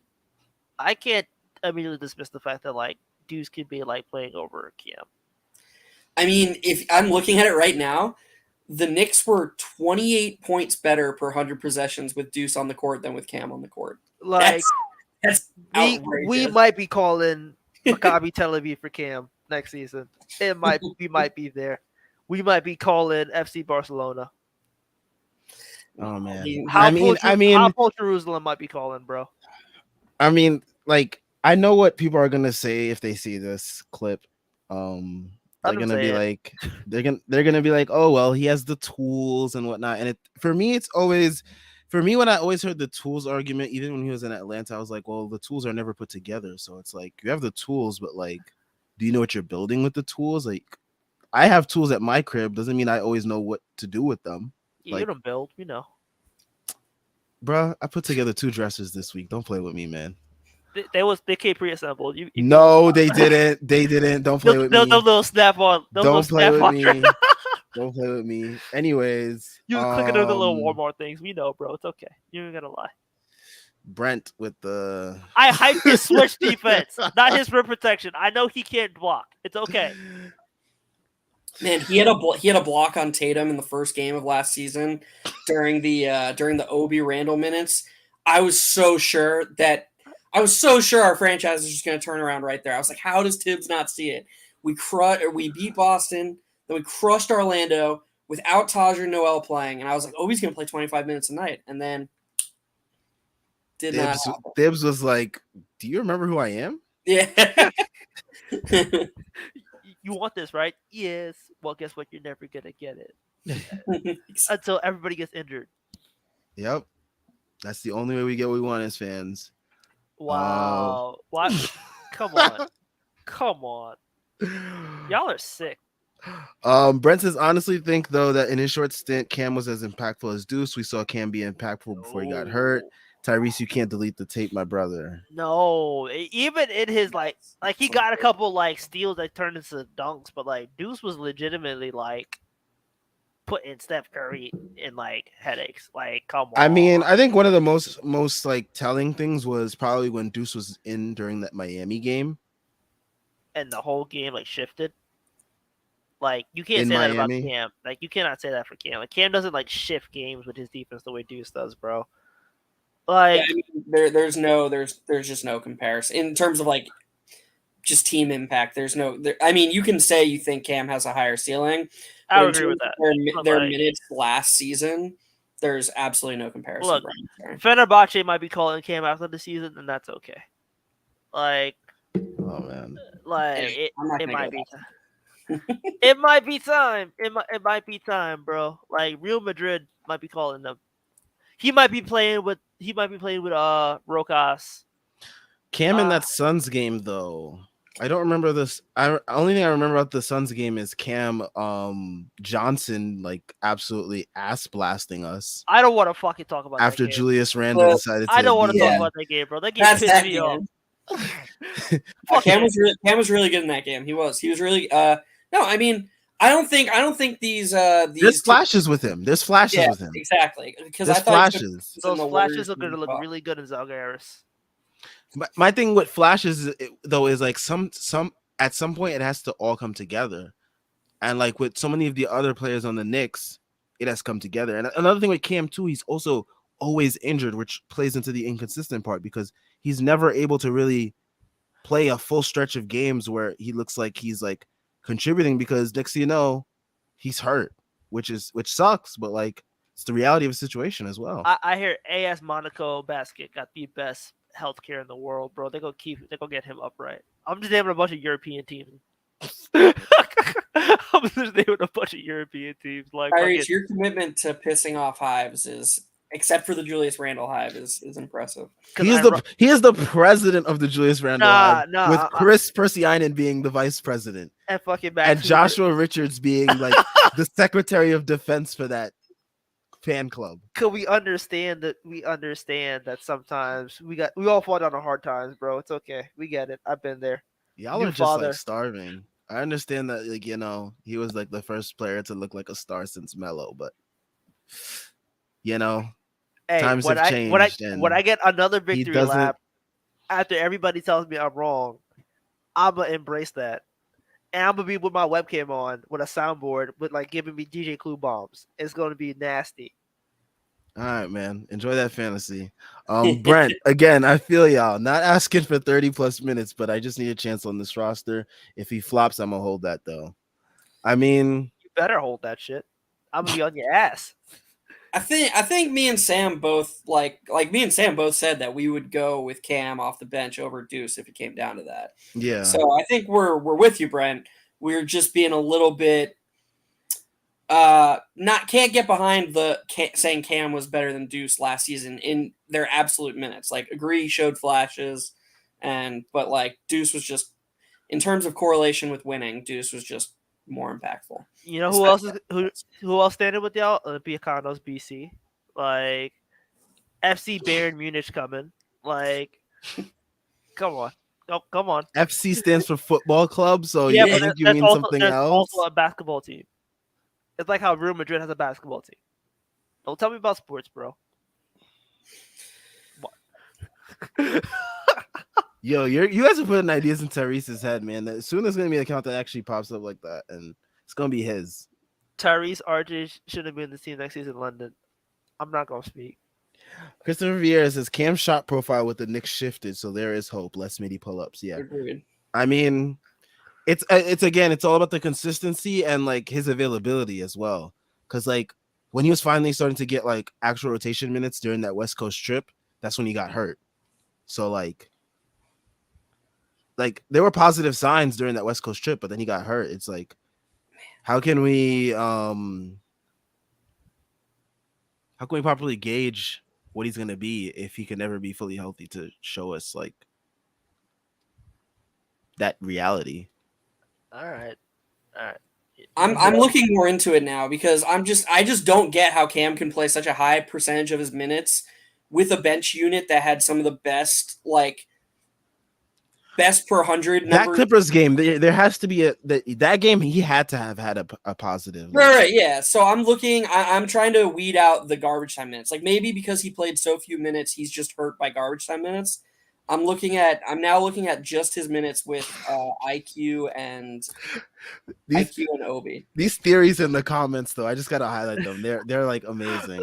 immediately dismiss the fact that like Deuce could be like playing over Cam. I mean, if I'm looking at it right now, the Knicks were 28 points better per 100 possessions with Deuce on the court than with Cam on the court. Like That's we outrageous. might be calling Maccabi Tel Aviv for Cam next season. We might be there. We might be calling FC Barcelona. Oh man. How I Paul Jerusalem might be calling, bro. I mean, like, I know what people are gonna say if they see this clip. They're gonna be like, they're gonna be like, oh well, he has the tools and whatnot. And for me, when I always heard the tools argument, even when he was in Atlanta, I was like, well, the tools are never put together. So it's like you have the tools, but like, do you know what you're building with the tools? Like, I have tools at my crib, doesn't mean I always know what to do with them. You don't build, you know. Bruh, I put together 2 dressers this week. Don't play with me, man. They came pre-assembled. No, they didn't. They didn't. Don't play with me. Those little snap-on. Don't play with me. Don't play with me. Anyways, you clicking on the little Walmart things. We know, bro. It's okay. You ain't gonna lie. Brent with the. I hyped his switch defense, not his rim protection. I know he can't block. It's okay. Man, he had a block on Tatum in the first game of last season during the Obi Randall minutes. I was so sure our franchise is just going to turn around right there. I was like, how does Tibbs not see it? We beat Boston, then we crushed Orlando without Taj or Noel playing, and I was like, Obi's going to play 25 minutes a night, and then Tibbs was like, do you remember who I am? Yeah. You want this, right? Yes. Well, guess what? You're never gonna get it until everybody gets injured. Yep. That's the only way we get what we want as fans. Wow. What? Come on. Y'all are sick. Brent says, honestly think though that in his short stint, Cam was as impactful as Deuce. We saw Cam be impactful before he got hurt. Tyrese, you can't delete the tape, my brother. No, even in his like he got a couple like steals that turned into dunks, but like Deuce was legitimately like putting Steph Curry in like headaches. Like, come on. I mean, I think one of the most like telling things was probably when Deuce was in during that Miami game, and the whole game like shifted. Like, you can't say that about Cam. Like, you cannot say that for Cam. Like, Cam doesn't like shift games with his defense the way Deuce does, bro. Like, yeah, I mean, there's just no comparison in terms of like just team impact. I mean, you can say you think Cam has a higher ceiling. I would agree with that. Their minutes last season, there's absolutely no comparison. Look, Fenerbahce might be calling Cam after the season, and that's okay. Like, oh man, like it might be time. It might be time. It might be time, bro. Like, Real Madrid might be calling them. He might be playing with Rokas. Cam in that Suns game though. I don't remember this. Only thing I remember about the Suns game is Cam Johnson like absolutely ass blasting us. I don't want to fucking talk about after that game. Julius Randle decided to. I don't want to talk about that game, bro. That game pissed me off. Cam was really good in that game. He was really no, I mean, I don't think these there's flashes with him. There's flashes with him. Exactly. Because there's flashes. Those flashes are going to look really good in Zalgiris. My thing with flashes though is like some at some point it has to all come together. And like with so many of the other players on the Knicks, it has come together. And another thing with Cam too, he's also always injured, which plays into the inconsistent part because he's never able to really play a full stretch of games where he looks like he's like contributing because next thing you know, he's hurt, which sucks, but like it's the reality of the situation as well. I hear AS Monaco Basket got the best healthcare in the world, bro. They gonna get him upright. I'm just naming a bunch of European teams. I'm just naming a bunch of European teams. Like Tyrese, your commitment to pissing off hives is, except for the Julius Randle hive, is impressive. He is the president of the Julius Randle hive, with Chris Persianen being the vice president, and fucking and Joshua Richards being like the secretary of defense for that fan club. Cause we understand that sometimes we all fall down on hard times, bro. It's okay. We get it. I've been there. Y'all are just like starving. I understand that, like, you know, he was like the first player to look like a star since Melo, but you know, times have changed. When I get another victory lap after everybody tells me I'm wrong, I'm gonna embrace that. And I'm gonna be with my webcam on with a soundboard with like giving me DJ Clue bombs. It's gonna be nasty. All right, man. Enjoy that fantasy. Brent, again, I feel y'all. Not asking for 30 plus minutes, but I just need a chance on this roster. If he flops, I'm gonna hold that though. I mean, you better hold that shit. I'm gonna be on your ass. I think me and Sam both said that we would go with Cam off the bench over Deuce if it came down to that. Yeah. So I think we're with you, Brent. We're just being a little bit can't get behind saying Cam was better than Deuce last season in their absolute minutes. Like, agree, he showed flashes, but like Deuce was just, in terms of correlation with winning, Deuce was just more impactful. You know who else standing with y'all? Olympiacos BC, like FC Bayern Munich coming. Like, come on. Oh, come on. FC stands for football club, so yeah, you think you mean something else? Also a basketball team. It's like how Real Madrid has a basketball team. Don't tell me about sports, bro. What? Yo, you guys are putting ideas in Tyrese's head, man. As soon as there's gonna be an account that actually pops up like that, and it's gonna be his. Tyrese RJ shouldn't be in the team next season in London. I'm not gonna speak. Christopher Vieira says Cam's shot profile with the Knicks shifted, so there is hope. Less midi pull-ups. Yeah. Agreed. I mean, it's all about the consistency and like his availability as well. Because like when he was finally starting to get like actual rotation minutes during that West Coast trip, that's when he got hurt. So like there were positive signs during that West Coast trip, but then he got hurt. It's like, how can we properly gauge what he's gonna be if he can never be fully healthy to show us like that reality? All right. I'm looking more into it now because I just don't get how Cam can play such a high percentage of his minutes with a bench unit that had some of the best per 100 numbers. That Clippers game, there has to be that game he had to have had a positive. Right, yeah. So I'm trying to weed out the garbage time minutes. Like, maybe because he played so few minutes, he's just hurt by garbage time minutes. I'm now looking at just his minutes with IQ and Obi. These theories in the comments, though, I just gotta highlight them. They're like amazing.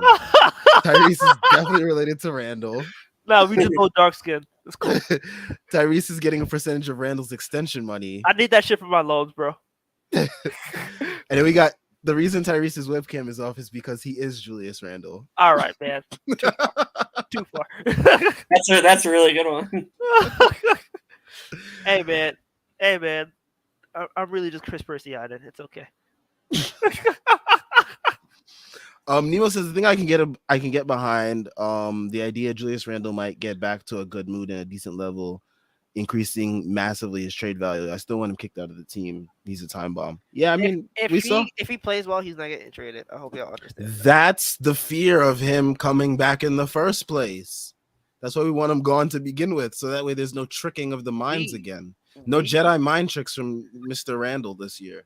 Tyrese is definitely related to Randall. No, we just both dark skin. It's cool. Tyrese is getting a percentage of Randall's extension money. I need that shit for my loans, bro. And then we got the reason Tyrese's webcam is off is because he is Julius Randle. All right, man. Too far. That's a really good one. Hey, man. I'm really just Chris Persianen. It's okay. Nemo says the thing I can get behind. The idea Julius Randle might get back to a good mood and a decent level, increasing massively his trade value. I still want him kicked out of the team. He's a time bomb. Yeah, I mean, if he plays well, he's not getting traded. I hope y'all understand. That's the fear of him coming back in the first place. That's why we want him gone to begin with, so that way there's no tricking of the minds again. No Jedi mind tricks from Mr. Randle this year.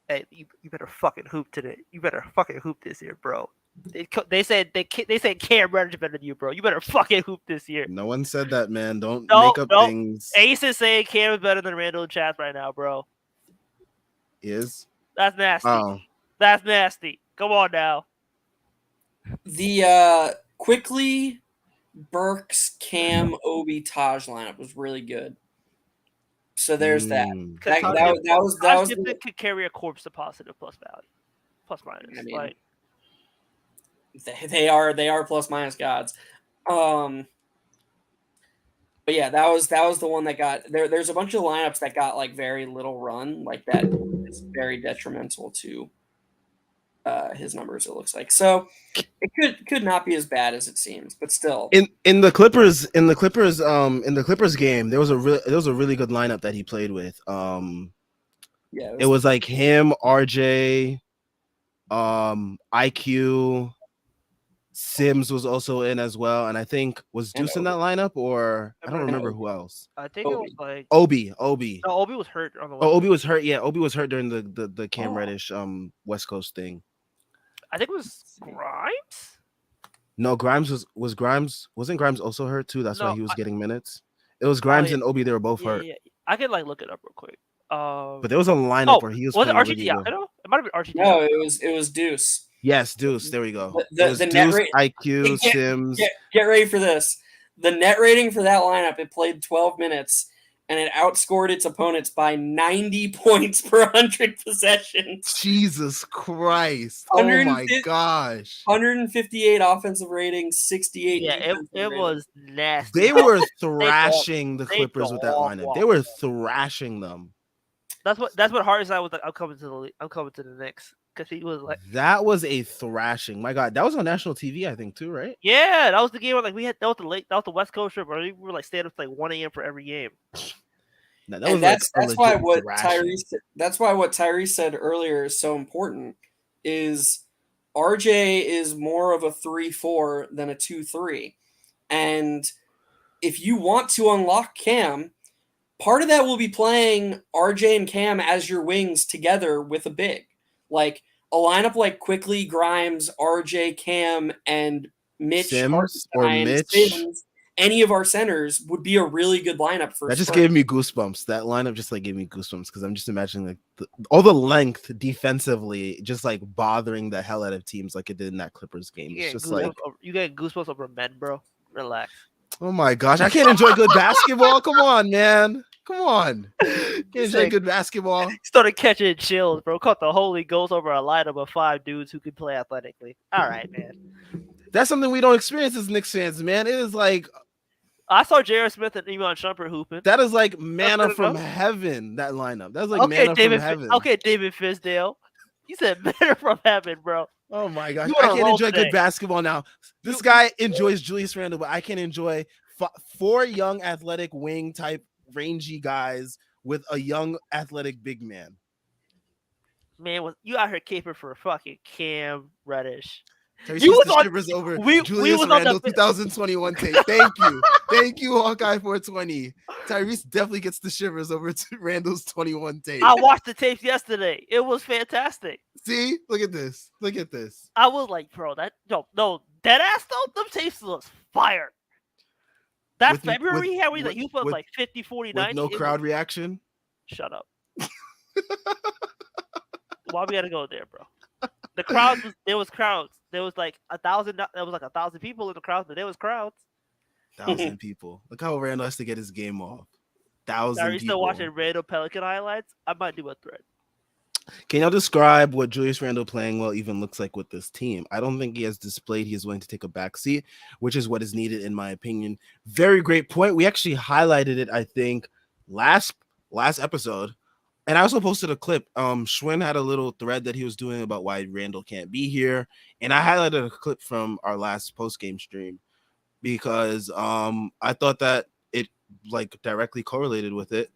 Hey, you better fucking hoop today. You better fucking hoop this year, bro. They said Cam Reddish better than you, bro. You better fucking hoop this year. No one said that, man. Don't make up things. Ace is saying Cam is better than Randall and Chaz right now, bro. Is That's nasty. oh That's nasty. Come on now. The quickly Burks, Cam, Obi, Taj lineup was really good. So there's that. mm. Because Taj The, Gibson could carry a corpse to positive plus value, plus minus. I mean, like they are plus minus gods. But yeah, that was the one that got there. There's a bunch of lineups that got like very little run, like that is very detrimental to his numbers. It looks like so it could not be as bad as it seems, but still. In the Clippers game, there was a really good lineup that he played with. Yeah, it was like him, RJ, IQ, Sims was also in as well, and I think was Deuce in that lineup, or I don't remember who else. I think it was like Obi. No, Obi was hurt on the. Oh, Obi was hurt. Yeah, Obi was hurt during the Cam Reddish West Coast thing. I think it was Grimes. No, Grimes wasn't Grimes also hurt too? That's why he was getting minutes. It was Grimes and Obi. They were both hurt. Yeah. I could like look it up real quick. But there was a lineup where he was. Was it RGD? It might have been RGD. No, it was Deuce. Yes, Deuce. There we go. The Deuce, net rate, IQ, Sims. Get ready for this. The net rating for that lineup, it played 12 minutes, and it outscored its opponents by 90 points per 100 possessions. Jesus Christ. Oh my gosh. 158 offensive ratings, 68 defensive it was nasty. They were thrashing the Clippers with that lineup. They were thrashing them. That's what Hartenstein was like. I'm coming to the Knicks. Because he was like, that was a thrashing. My God, that was on national TV, I think, too, right? Yeah, that was the game where like that was the West Coast trip where we were like staying up to like 1 a.m. for every game. No, that's why what Tyrese said earlier is so important. Is RJ is more of a 3-4 than a 2-3, and if you want to unlock Cam, part of that will be playing RJ and Cam as your wings together with a big. Like a lineup like Quickly, Grimes, RJ, Cam, and Mitch Sims, any of our centers would be a really good lineup for. That just gave me goosebumps. That lineup just like gave me goosebumps because I'm just imagining like all the length defensively, just like bothering the hell out of teams like it did in that Clippers game. It's just like you get goosebumps over men, bro. Relax. Oh my gosh, I can't enjoy good basketball. Come on, man. Come on. Can't enjoy good basketball. Started catching chills, bro. Caught the Holy Ghost over a lineup of 5 dudes who can play athletically. All right, man. That's something we don't experience as Knicks fans, man. It is like I saw J.R. Smith and Iman Shumpert hooping. That is like manna from heaven, that lineup. That's like manna from heaven. Okay, David Fisdale. You said manna from heaven, bro. Oh my gosh. I can't enjoy good basketball now. This guy enjoys Julius Randle, but I can enjoy 4 young athletic wing type rangy guys with a young athletic big man. Man, you out here caping for fucking Cam Reddish. You was the shivers over Julius Randle 2021 tape. Thank you, Hawkeye 420. Tyrese definitely gets the shivers over Randall's 21 tape. I watched the tapes yesterday. It was fantastic. See, look at this. I was like, bro, no, dead ass though. Them tapes was fire. That February he had he put like 50, 40, 90. No crowd reaction. Shut up. Why we gotta go there, bro? The crowds there was crowds. There was like 1,000. There was like 1,000 people in the crowd, but there was crowds. 1,000 people. Look how Randall has to get his game off. 1,000 Are you people. still watching Randall Pelican highlights? I might do a thread. Can y'all describe what Julius Randle playing well even looks like with this team? I don't think he has displayed he is willing to take a back seat, which is what is needed in my opinion. Very great point. We actually highlighted it, I think, last episode. And I also posted a clip. Schwinn had a little thread that he was doing about why Randall can't be here. And I highlighted a clip from our last post-game stream because I thought that it like directly correlated with it.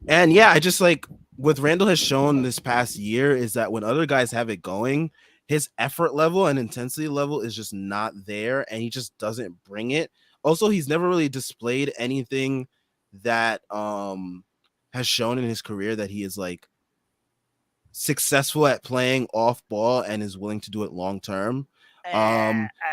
And yeah, I just like what Randall has shown this past year is that when other guys have it going, his effort level and intensity level is just not there, and he just doesn't bring it. Also, he's never really displayed anything that has shown in his career that he is like successful at playing off ball and is willing to do it long term.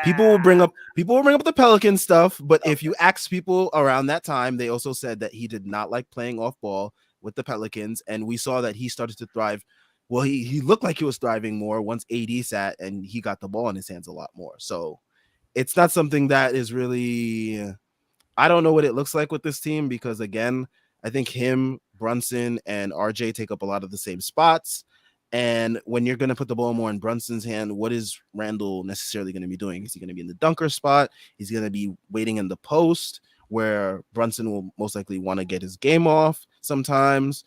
People will bring up the Pelican stuff, but if you ask people around that time, they also said that he did not like playing off ball, with the Pelicans, and we saw that he started to thrive. Well, he looked like he was thriving more once AD sat and he got the ball in his hands a lot more. So it's not something that is really, I don't know what it looks like with this team because, again, I think him, Brunson, and RJ take up a lot of the same spots. And when you're going to put the ball more in Brunson's hand, what is Randall necessarily going to be doing? Is he going to be in the dunker spot? Is he going to be waiting in the post where Brunson will most likely want to get his game off sometimes?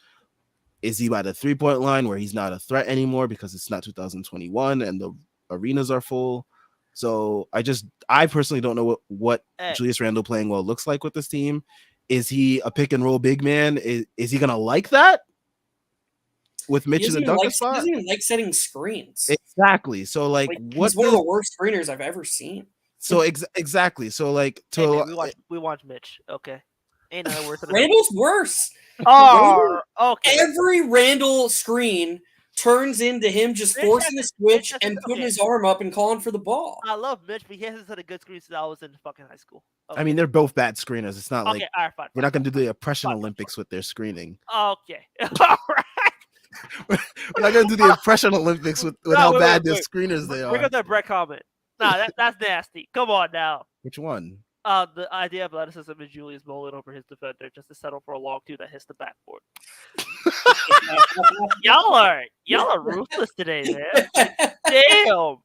Is he by the 3-point line where he's not a threat anymore because it's not 2021 and the arenas are full? So I personally don't know what Julius Randle playing well looks like with this team. Is he a pick and roll big man? Is he gonna like that with Mitch in the dunker spot? He doesn't even like setting screens. Exactly. So like he's one of the worst screeners I've ever seen. So exactly. So like we watch Mitch. Okay. Ain't no worse than Randall's worse. Oh, okay. Every Randall screen turns into him just forcing a switch and putting his arm up and calling for the ball. I love Mitch, but he hasn't had a good screen since I was in fucking high school. Okay. I mean, they're both bad screeners. It's not like all right, fine, we're not going to do the oppression Olympics with their screening. Okay. All right. We're not going to do the oppression Olympics with how bad their screeners they are. Bring up that Brett comment. Nah, that's nasty. Come on now. Which one? The idea of athleticism is Julius Mullen over his defender just to settle for a long two that hits the backboard. y'all are ruthless today, man. Damn.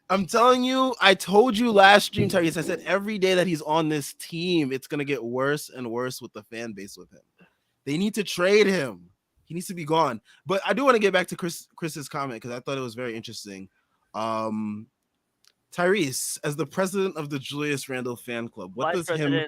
I'm telling you, I told you last stream, Tyrese. I said every day that he's on this team, it's gonna get worse and worse with the fan base with him. They need to trade him. He needs to be gone. But I do want to get back to Chris's comment because I thought it was very interesting. Tyrese, as the president of the Julius Randle fan club, what Vice does him?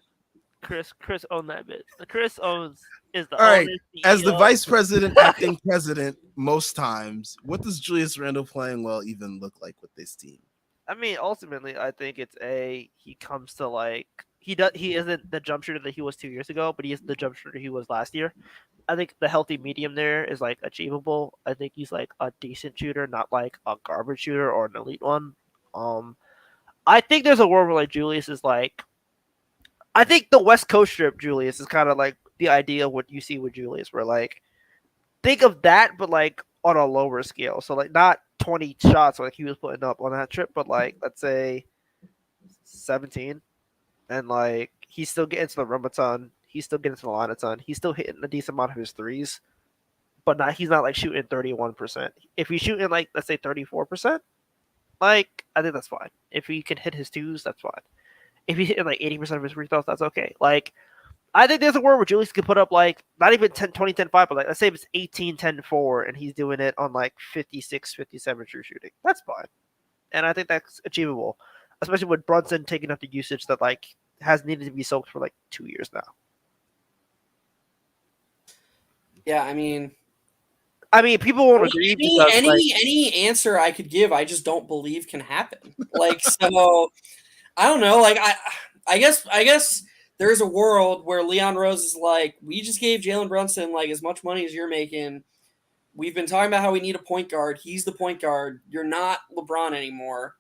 Chris own that bit. Chris is the all right. CEO. As the vice president, acting president, most times, what does Julius Randle playing well even look like with this team? I mean, ultimately, I think it's he comes to like he isn't the jump shooter that he was 2 years ago, but he is the jump shooter he was last year. I think the healthy medium there is like achievable. I think he's like a decent shooter, not like a garbage shooter or an elite one. I think there's a world where like Julius is like, I think the West Coast strip Julius is kind of like the idea of what you see with Julius, where like think of that, but like on a lower scale. So like not 20 shots like he was putting up on that trip, but like let's say 17, and like he's still getting to the rim a ton. He's still getting to the line a ton. He's still hitting a decent amount of his threes, but he's not like shooting 31%. If he's shooting like let's say 34%. Like, I think that's fine. If he can hit his twos, that's fine. If he's hitting like 80% of his free throws, that's okay. Like, I think there's a world where Julius could put up like, not even 10, 20, 10, 5, but like, let's say if it's 18, 10, 4, and he's doing it on like 56, 57 true shooting. That's fine. And I think that's achievable, especially with Brunson taking up the usage that like has needed to be soaked for like 2 years now. Yeah, I mean, people won't agree because any answer I could give, I just don't believe can happen. Like, so I don't know. Like, I guess there's a world where Leon Rose is like, we just gave Jalen Brunson like as much money as you're making. We've been talking about how we need a point guard. He's the point guard. You're not LeBron anymore.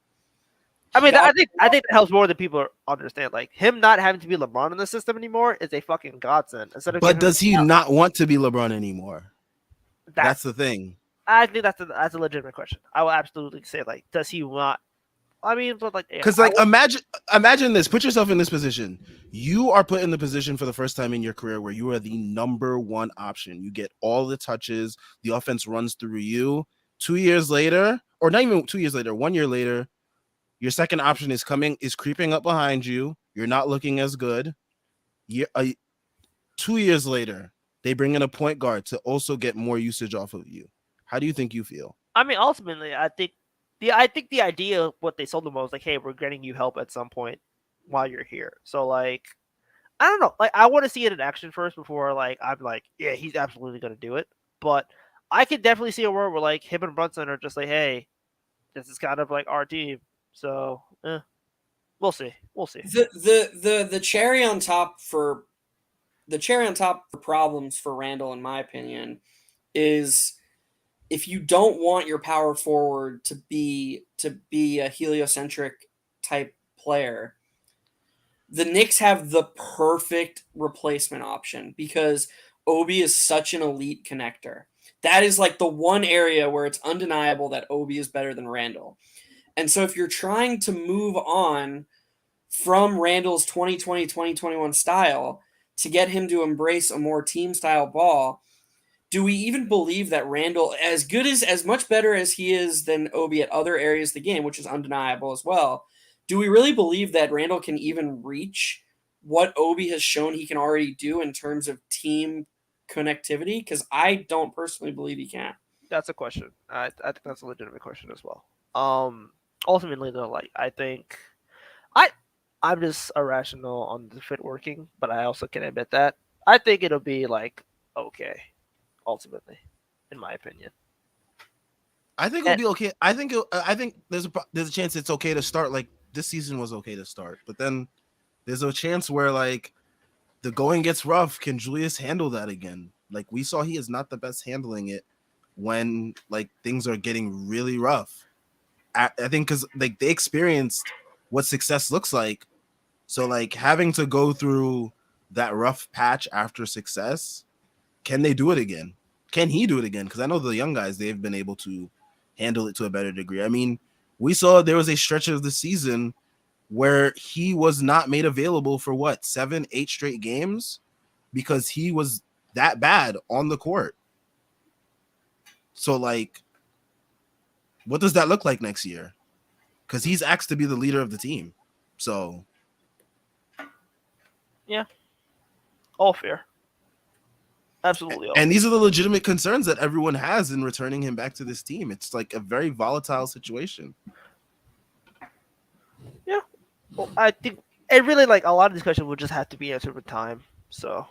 I mean, I think that helps more than people understand. Like him not having to be LeBron in the system anymore is a fucking godsend. But does he not want to be LeBron anymore? That's the thing. I think that's a legitimate question. I will absolutely say, like, does he want? I mean, but like, because imagine this. Put yourself in this position. You are put in the position for the first time in your career where you are the number one option. You get all the touches. The offense runs through you. 2 years later, or not even 2 years later, 1 year later, your second option is creeping up behind you. You're not looking as good. 2 years later, they bring in a point guard to also get more usage off of you. How do you think you feel? I mean, ultimately, I think the idea of what they sold them was like, hey, we're getting you help at some point while you're here. So like, I don't know. Like, I want to see it in action first before like I'm like, yeah, he's absolutely gonna do it. But I could definitely see a world where like him and Brunson are just like, hey, this is kind of like our team. So we'll see. We'll see. The cherry on top for problems for Randall, in my opinion, is if you don't want your power forward to be a heliocentric type player, the Knicks have the perfect replacement option because Obi is such an elite connector. That is like the one area where it's undeniable that Obi is better than Randall. And so if you're trying to move on from Randall's 2020-2021 style to get him to embrace a more team style ball, do we even believe that Randall, as much better as he is than Obi at other areas of the game, which is undeniable as well, do we really believe that Randall can even reach what Obi has shown he can already do in terms of team connectivity? Because I don't personally believe he can. That's a question. I think that's a legitimate question as well. Ultimately though, like I think I I'm just irrational on the fit working, but I also can admit that I think it'll be like okay, ultimately, in my opinion. I think it'll And be okay. I think there's a chance it's okay to start. Like this season was okay to start, but then there's a chance where like the going gets rough. Can Julius handle that again? Like we saw, he is not the best handling it when like things are getting really rough. I think because like they experienced what success looks like, so like having to go through that rough patch after success, can they do it again? Can he do it again? Because I know the young guys, they've been able to handle it to a better degree. I mean, we saw there was a stretch of the season where he was not made available for what, 7, 8 straight games because he was that bad on the court. So like, what does that look like next year? Because he's asked to be the leader of the team. So yeah, all fair. Absolutely all and fair. these are the legitimate concerns that everyone has in returning him back to this team. It's like a very volatile situation. Yeah. Well, I think it really like a lot of discussion will just have to be answered with time. So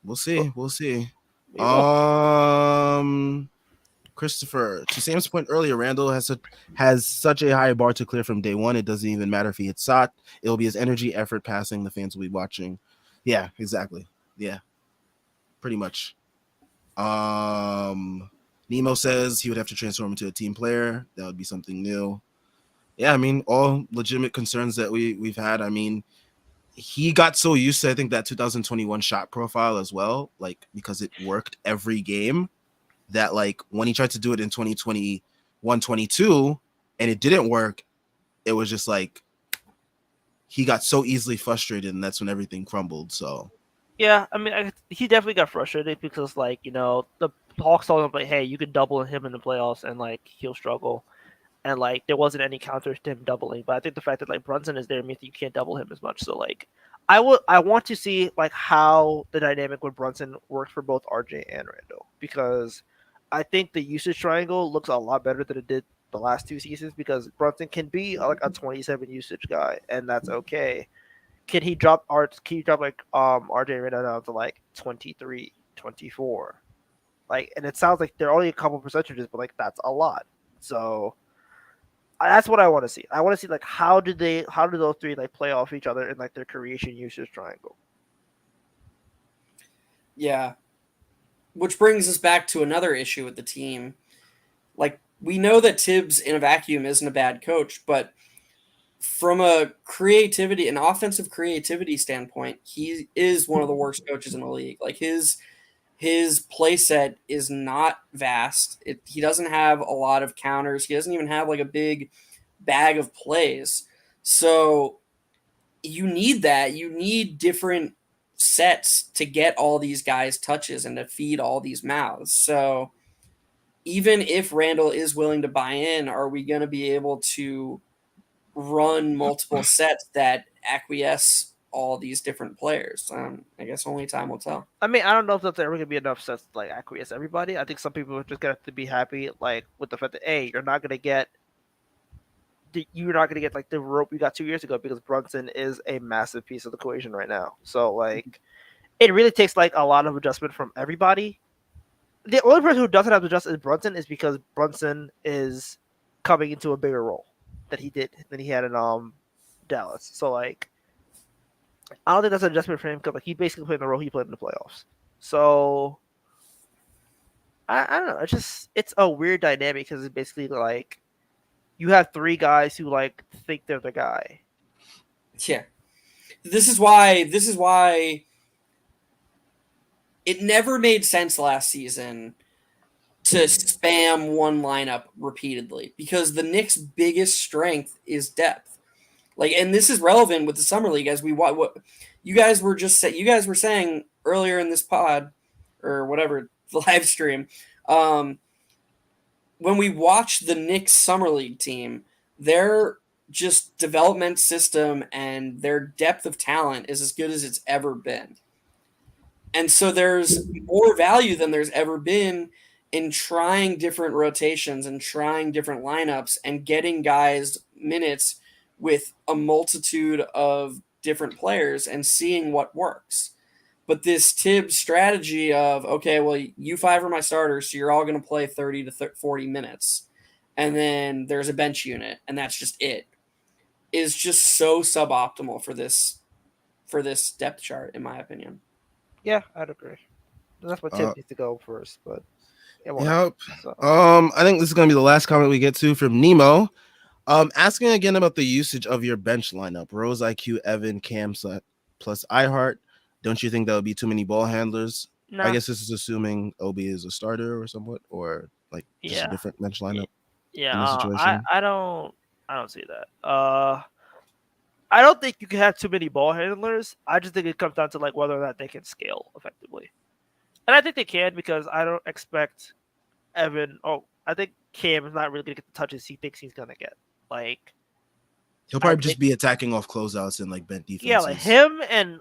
We'll but see. We'll see. we will. Christopher, to Sam's point earlier, Randall has such a high bar to clear from day one. It doesn't even matter if he hits shot. It'll be his energy, effort, passing. The fans will be watching. Yeah, exactly. Yeah, pretty much. Nemo says he would have to transform into a team player. That would be something new. Yeah, I mean, all legitimate concerns that we've had. I mean, he got so used to, I think, that 2021 shot profile as well, like because it worked every game, that like when he tried to do it in 2021, 22 and it didn't work, it was just like he got so easily frustrated, and that's when everything crumbled. So Yeah, I mean, he definitely got frustrated because, like, the Hawks told him, like, hey, you can double him in the playoffs and, like, he'll struggle. And, like, there wasn't any counters to him doubling. But I think the fact that, like, Brunson is there means that you can't double him as much. So, like, I want to see, like, how the dynamic with Brunson works for both RJ and Randall. Because I think the usage triangle looks a lot better than it did the last two seasons because Brunson can be, like, a 27 usage guy, and that's okay. Can he drop like RJ Reno down to like 23, 24? Like, and it sounds like they're only a couple percentages, but like that's a lot. So that's what I want to see. I want to see like how do those three like play off each other in like their creation usage triangle. Yeah. Which brings us back to another issue with the team. Like, we know that Tibbs in a vacuum isn't a bad coach, but from an offensive creativity standpoint, he is one of the worst coaches in the league. Like his play set is not vast. He doesn't have a lot of counters. He doesn't even have like a big bag of plays. So you need that. You need different sets to get all these guys touches and to feed all these mouths. So even if Randall is willing to buy in, are we going to be able to run multiple sets that acquiesce all these different players? I guess only time will tell. I mean, I don't know if that's ever gonna be enough sets to like acquiesce everybody. I think some people are just gonna have to be happy like with the fact that hey, you're not gonna get like the rope you got 2 years ago because Brunson is a massive piece of the equation right now. So like it really takes like a lot of adjustment from everybody. The only person who doesn't have to adjust is Brunson is because Brunson is coming into a bigger role than he had in Dallas. So like I don't think that's an adjustment for him because like he basically played the role he played in the playoffs. So I don't know. It's a weird dynamic because it's basically like you have three guys who like think they're the guy. Yeah. This is why it never made sense last season to spam one lineup repeatedly because the Knicks' biggest strength is depth. Like, and this is relevant with the summer league as we what you guys were you guys were saying earlier in this pod or whatever the live stream. When we watch the Knicks summer league team, their just development system and their depth of talent is as good as it's ever been. And so there's more value than there's ever been in trying different rotations and trying different lineups and getting guys minutes with a multitude of different players and seeing what works. But this Tibbs strategy of, okay, well, you five are my starters, so you're all going to play 30 to 40 minutes. And then there's a bench unit, and that's just it, is just so suboptimal for this depth chart, in my opinion. Yeah, I'd agree. That's what Tibbs needs to go first, but it won't Yep. happen, so. I think this is gonna be the last comment we get to from Nemo. Asking again about the usage of your bench lineup: Rose, IQ, Evan, Cam, plus iHeart. Don't you think that would be too many ball handlers? Nah. I guess this is assuming Obi is a starter or somewhat, or like just a different bench lineup. Yeah, in this situation. I don't see that. I don't think you can have too many ball handlers. I just think it comes down to like whether or not they can scale effectively, and I think they can because I don't expect Evan. Oh, I think Cam is not really gonna get the touches he thinks he's gonna get. Like he'll probably just be attacking off closeouts and like bent defenses. Yeah, like him and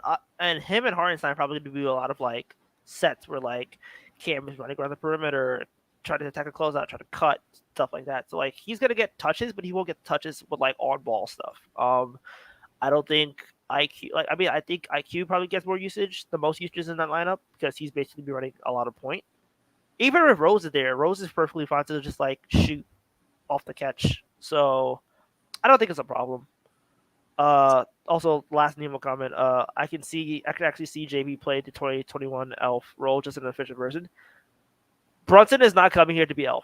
Hartenstein probably going to do a lot of like sets where like Cam is running around the perimeter, trying to attack a closeout, trying to cut stuff like that. So like he's gonna get touches, but he won't get touches with like on ball stuff. I don't think IQ I think IQ probably gets more usage, the most usage in that lineup because he's basically be running a lot of point. Even if Rose is there, Rose is perfectly fine to just like shoot off the catch. So I don't think it's a problem. Also, last Nemo comment. I can actually see JB play the 2021 Elf role just in an efficient version. Brunson is not coming here to be Elf.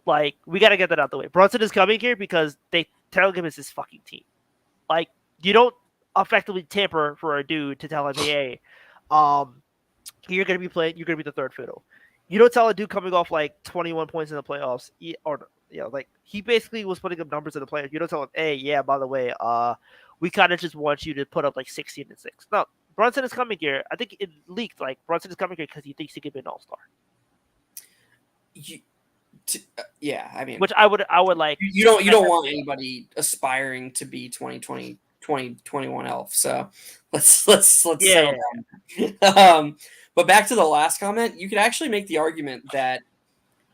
Like, we got to get that out the way. Brunson is coming here because they tell him it's his fucking team. Like, you don't effectively tamper for a dude to tell him, hey, you're going to be playing, you're going to be the third fiddle. You don't tell a dude coming off like 21 points in the playoffs, like he basically was putting up numbers in the playoffs. You don't tell him, hey, yeah, by the way, we kind of just want you to put up like 16 and 6. No, Brunson is coming here. I think it leaked like Brunson is coming here because he thinks he could be an all-star. Yeah, I mean, which I would like. You don't want anybody aspiring to be 2021 Elf. So let's settle down. But back to the last comment, you could actually make the argument that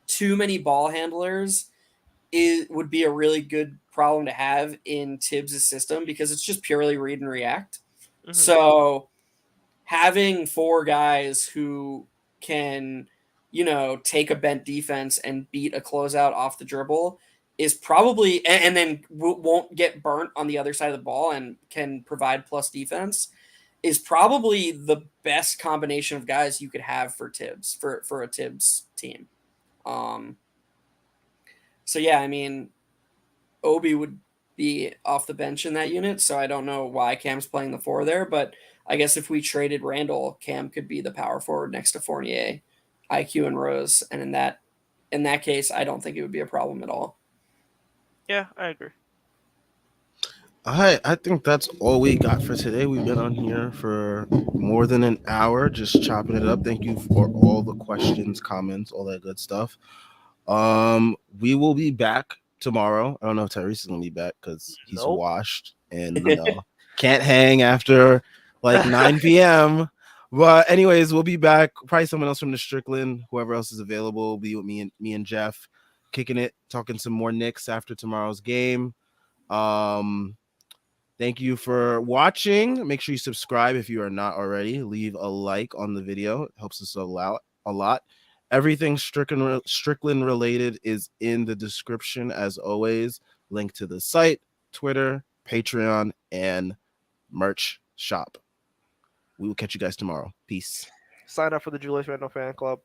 too many ball handlers would be a really good problem to have in Tibbs' system because it's just purely read and react. Mm-hmm. So having four guys who can, take a bent defense and beat a closeout off the dribble is probably, and then won't get burnt on the other side of the ball and can provide plus defense, is probably the best combination of guys you could have for Tibbs, for a Tibbs team. So yeah, I mean, Obi would be off the bench in that unit, so I don't know why Cam's playing the 4 there, but I guess if we traded Randall, Cam could be the power forward next to Fournier, IQ, and Rose, and in that case, I don't think it would be a problem at all. Yeah, I agree. All right, I think that's all we got for today. We've been on here for more than an hour, just chopping it up. Thank you for all the questions, comments, all that good stuff. We will be back tomorrow. I don't know if Tyrese is gonna be back because he's washed and can't hang after like 9 p.m. But anyways, we'll be back. Probably someone else from the Strickland, whoever else is available, will be with me and Jeff, kicking it, talking some more Knicks after tomorrow's game. Thank you for watching. Make sure you subscribe if you are not already. Leave a like on the video. It helps us a lot. Everything Strickland related is in the description as always. Link to the site, Twitter, Patreon, and merch shop. We will catch you guys tomorrow. Peace. Sign up for the Julius Randle fan club.